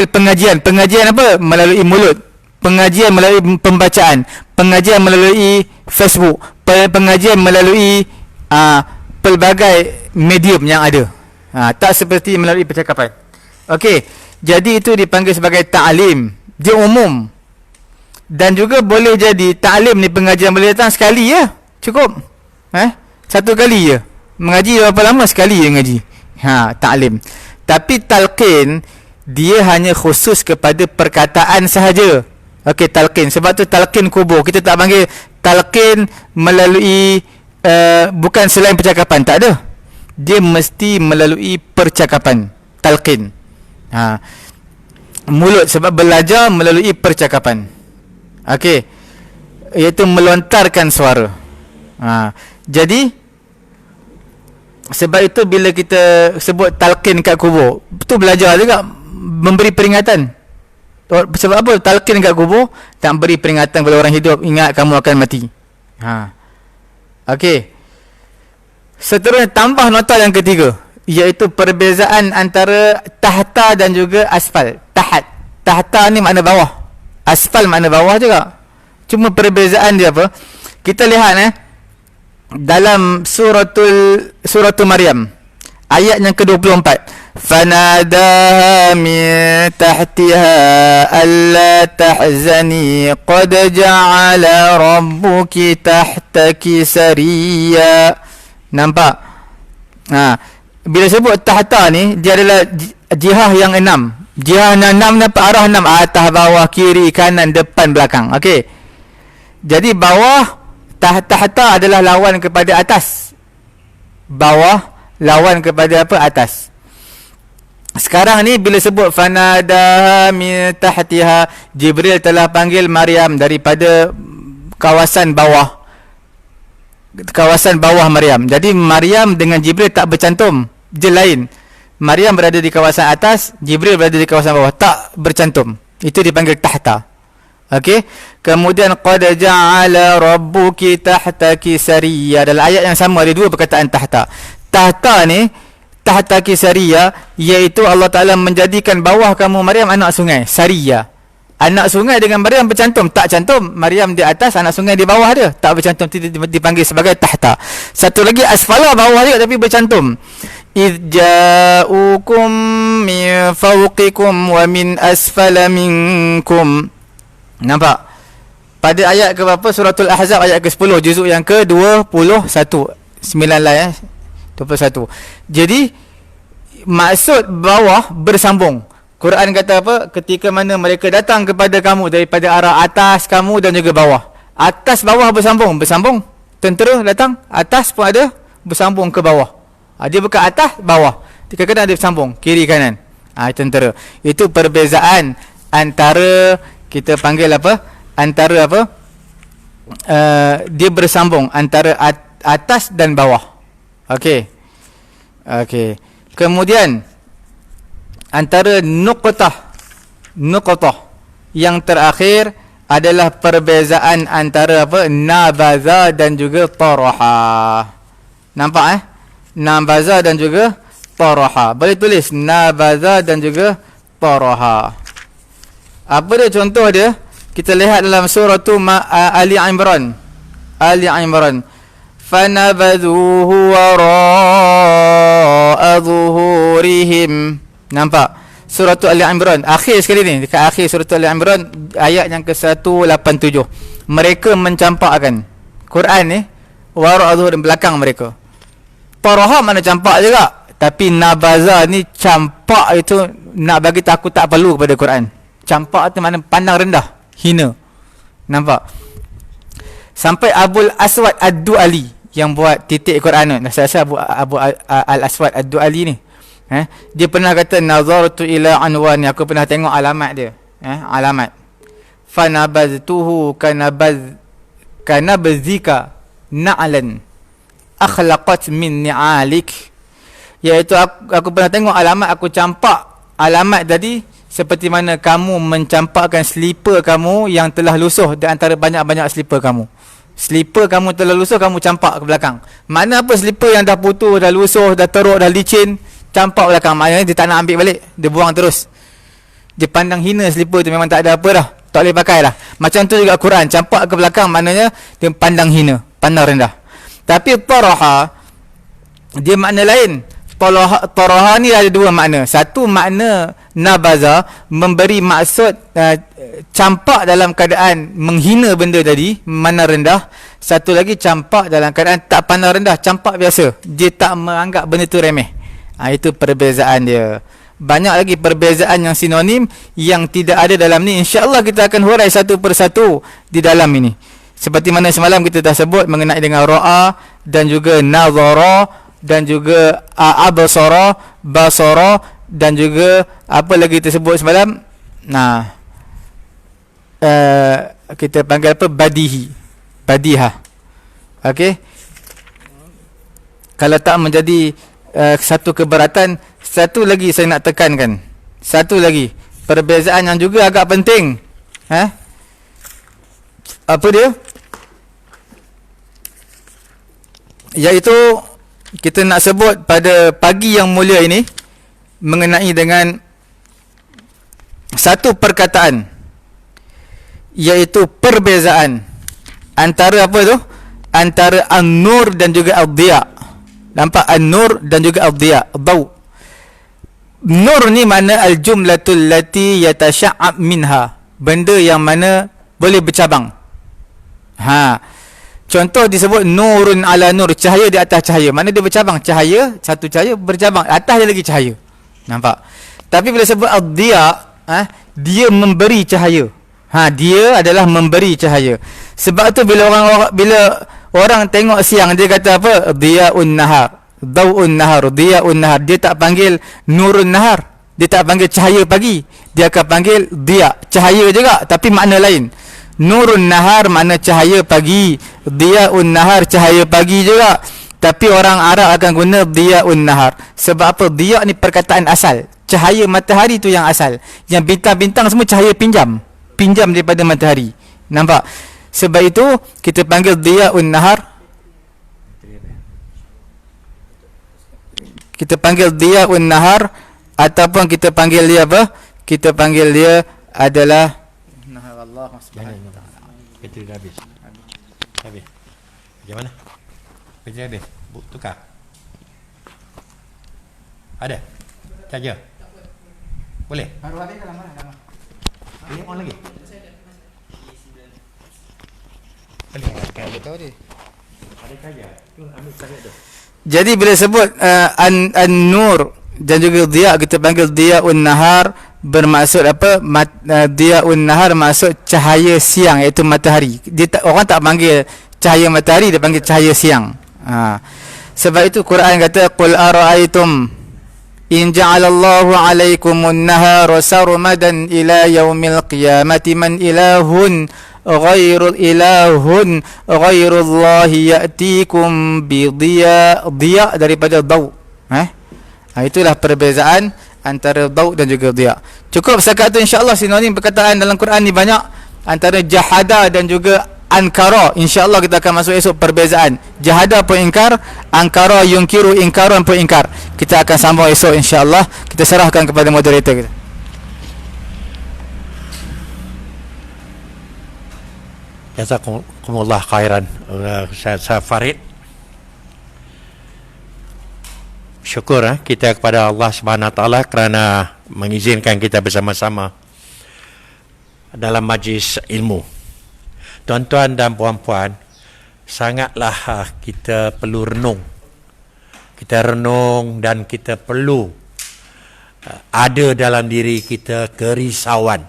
pengajian. Pengajian apa? Melalui mulut. Pengajian melalui pembacaan. Pengajian melalui Facebook. Pengajian melalui pelbagai medium yang ada. Tak seperti melalui percakapan. Okey. Jadi itu dipanggil sebagai ta'lim. Dia umum. Dan juga boleh jadi ta'lim ni, pengajian boleh datang sekali je, cukup. Satu kali je. Mengaji berapa lama? Sekali je mengaji. Ta'lim. Tapi talqin dia hanya khusus kepada perkataan sahaja. Okey, talqin. Sebab tu talqin kubur. Kita tak panggil talqin melalui bukan selain percakapan, tak ada. Dia mesti melalui percakapan. Talqin. Mulut, sebab belajar melalui percakapan. Okey, iaitu melontarkan suara. Jadi sebab itu bila kita sebut talqin kat kubur, itu belajar juga, memberi peringatan. Sebab apa? Talqin kat kubur tak beri peringatan kepada orang hidup, ingat kamu akan mati. Okey. Seterusnya tambah nota yang ketiga, iaitu perbezaan antara tahta dan juga asfal. Tahta ni makna bawah. Asfal makna bawah juga. Cuma perbezaan dia apa? Kita lihat dalam suratul Maryam ayat yang ke-24. Fanadaha min tahtiha alla tahzani qad ja'ala rabbuki tahtaki sariya. Nampak? Bila sebut tahta ni, dia adalah jihah yang 6. Jihah 6 dapat arah 6, atas, bawah, kiri, kanan, depan, belakang. Okey. Jadi bawah, tahta adalah lawan kepada atas. bawah lawan kepada apa? Atas. Sekarang ni bila sebut fanada min tahtiha, Jibril telah panggil Maryam daripada kawasan bawah. Kawasan bawah Maryam. Jadi Maryam dengan Jibril tak bercantum. Dia lain. Maryam berada di kawasan atas, Jibril berada di kawasan bawah, tak bercantum. Itu dipanggil tahta. Okey. Kemudian qad ja'ala rabbuki tahtaki sariyya. Dalam ayat yang sama ada dua perkataan tahta. Tahta ni tahtaki sariyya, iaitu Allah Taala menjadikan bawah kamu Maryam anak sungai, sariyya. Anak sungai dengan Maryam bercantum, tak cantum. Maryam di atas, anak sungai di bawah dia, tak bercantum, dipanggil sebagai tahta. Satu lagi asfala, bawah dia tapi bercantum. Idja'ukum min fawqikum wa min asfala minkum. Nampak? Pada ayat ke berapa? Suratul Ahzab ayat ke-10, juzuk yang ke-21. 9 lah 21. Jadi maksud bawah bersambung. Quran kata apa? Ketika mana mereka datang kepada kamu daripada arah atas kamu dan juga bawah. Atas bawah bersambung. Bersambung. Tentera datang, atas pun ada, bersambung ke bawah. Dia bukan atas, bawah. Kadang-kadang dia bersambung, kiri kanan. Tentera. Itu perbezaan antara, kita panggil apa? Antara apa? Dia bersambung antara atas dan bawah. Okey. Okey. Kemudian antara nuqtah yang terakhir adalah perbezaan antara apa? Nabaza dan juga taraha. Nampak Nabaza dan juga taraha. Boleh tulis nabaza dan juga taraha. Apa dia contoh dia? Kita lihat dalam surah Ali Imran. Ali Imran. Fanabadhuhu wara'a zuhurihim. Nampak? Surah Ali Imran. Akhir sekali ni. Dekat akhir surah Ali Imran. Ayat yang ke-187. Mereka mencampakkan. Quran ni. Wara'a zuhurihim. Belakang mereka. Taraha mana campak juga. Tapi nabaza ni campak itu nak bagi aku tak perlu kepada Quran. Campak tu mana pandang rendah. Hina. Nampak? Sampai Abul Aswad Ad-Du'ali yang buat titik Quran tu. Saya Abu Al-Aswad Ad-Du'ali ni. Dia pernah kata nazartu ila anwani, aku pernah tengok alamat dia. Alamat. Fanabaztuhu kanabzika na'lan akhlaqat min ni'alik. Iaitu aku pernah tengok alamat, aku campak alamat tadi seperti mana kamu mencampakkan slipper kamu yang telah lusuh di antara banyak-banyak slipper kamu. Slipper kamu telah lusuh, kamu campak ke belakang. Mana apa slipper yang dah putus, dah lusuh, dah teruk, dah licin, campak belakang. Maknanya dia tak nak ambil balik, dia buang terus. Dia pandang hina slipper tu, memang tak ada apa dah, tak boleh pakai lah. Macam tu juga Quran, campak ke belakang maknanya dia pandang hina, pandang rendah. Tapi taraha dia makna lain. Taraha ni ada dua makna. Satu makna nabaza, memberi maksud campak dalam keadaan menghina benda tadi, mana rendah. Satu lagi campak dalam keadaan tak pandang rendah, campak biasa. Dia tak menganggap benda tu remeh. Itu perbezaan dia. Banyak lagi perbezaan yang sinonim yang tidak ada dalam ni. InsyaAllah kita akan hurai satu persatu di dalam ini. Seperti mana semalam kita dah sebut mengenai dengan ra'a dan juga nazara dan juga absara, basara dan juga apa lagi kita sebut semalam? Kita panggil apa? Badihi. Badiha. Okey. Kalau tak menjadi satu keberatan, satu lagi saya nak tekankan. Satu lagi perbezaan yang juga agak penting. Apa dia? Iaitu kita nak sebut pada pagi yang mulia ini mengenai dengan satu perkataan, iaitu perbezaan antara apa tu? Antara an-nur dan juga ad-diya. Nampak? An-nur dan juga ad-diya, ad-daw. Nur ni mana al-jumlatul lati yatasha'ab minha, benda yang mana boleh bercabang. Contoh disebut nurun ala nur, cahaya di atas cahaya. Mana dia bercabang? Cahaya, satu cahaya bercabang, atas dia lagi cahaya. Nampak? Tapi bila sebut ad-diya, dia memberi cahaya. Dia adalah memberi cahaya. Sebab tu bila orang tengok siang, dia kata apa? Diyaun nahar. Daw'un nahar, diya'un nahar. Dia tak panggil nurun nahar. Dia tak panggil cahaya pagi. Dia akan panggil dia, cahaya juga tapi makna lain. Nurun nahar makna cahaya pagi, diya'un nahar cahaya pagi juga. Tapi orang Arab akan guna diya'un nahar. Sebab apa? Dia' ni perkataan asal. Cahaya matahari tu yang asal. Yang bintang-bintang semua cahaya pinjam. Pinjam daripada matahari. Nampak? Sebab itu kita panggil diya'un nahar. Kita panggil diya'un nahar ataupun kita panggil dia apa? Kita panggil dia adalah nahar Allah Subhanahu wa taala. Kerja dah habis. Habis. Macam mana? Kerja habis. Tukar. Ada? Saja. Boleh? Baru habis ke lama? Ini on lagi. Boleh. Tak tahu dia. Ada saja. Tu ambil tarik tu. Jadi bila sebut an-nur dan juga dia, kita panggil diya'un nahar, bermaksud apa? Diya'un nahar maksud cahaya siang, iaitu matahari. Orang tak panggil cahaya matahari, dia panggil cahaya siang. Sebab itu Quran kata qul ara'aytum in ja'alallahu 'alaykumun nahara sarmadan ila yaumil qiyamati man ilahun ghairullahi ya'tikum bidiya. Diya daripada daw. Itulah perbezaan antara daw dan juga diya. Cukup setakat tu insya-Allah. Sinonim perkataan dalam Quran ni banyak, antara jahada dan juga ankara. Insya-Allah kita akan masuk esok perbezaan. Jahada pun ingkar, ankara yunkiru ingkaran pun ingkar. Kita akan sambung esok insya-Allah. Kita serahkan kepada moderator kita. Jazakumullah khairan. Saya Farid. Syukur kita kepada Allah Subhanahu Wa Taala kerana mengizinkan kita bersama-sama dalam majlis ilmu. Tuan-tuan dan puan-puan, sangatlah kita perlu renung. Kita renung dan kita perlu ada dalam diri kita kerisauan.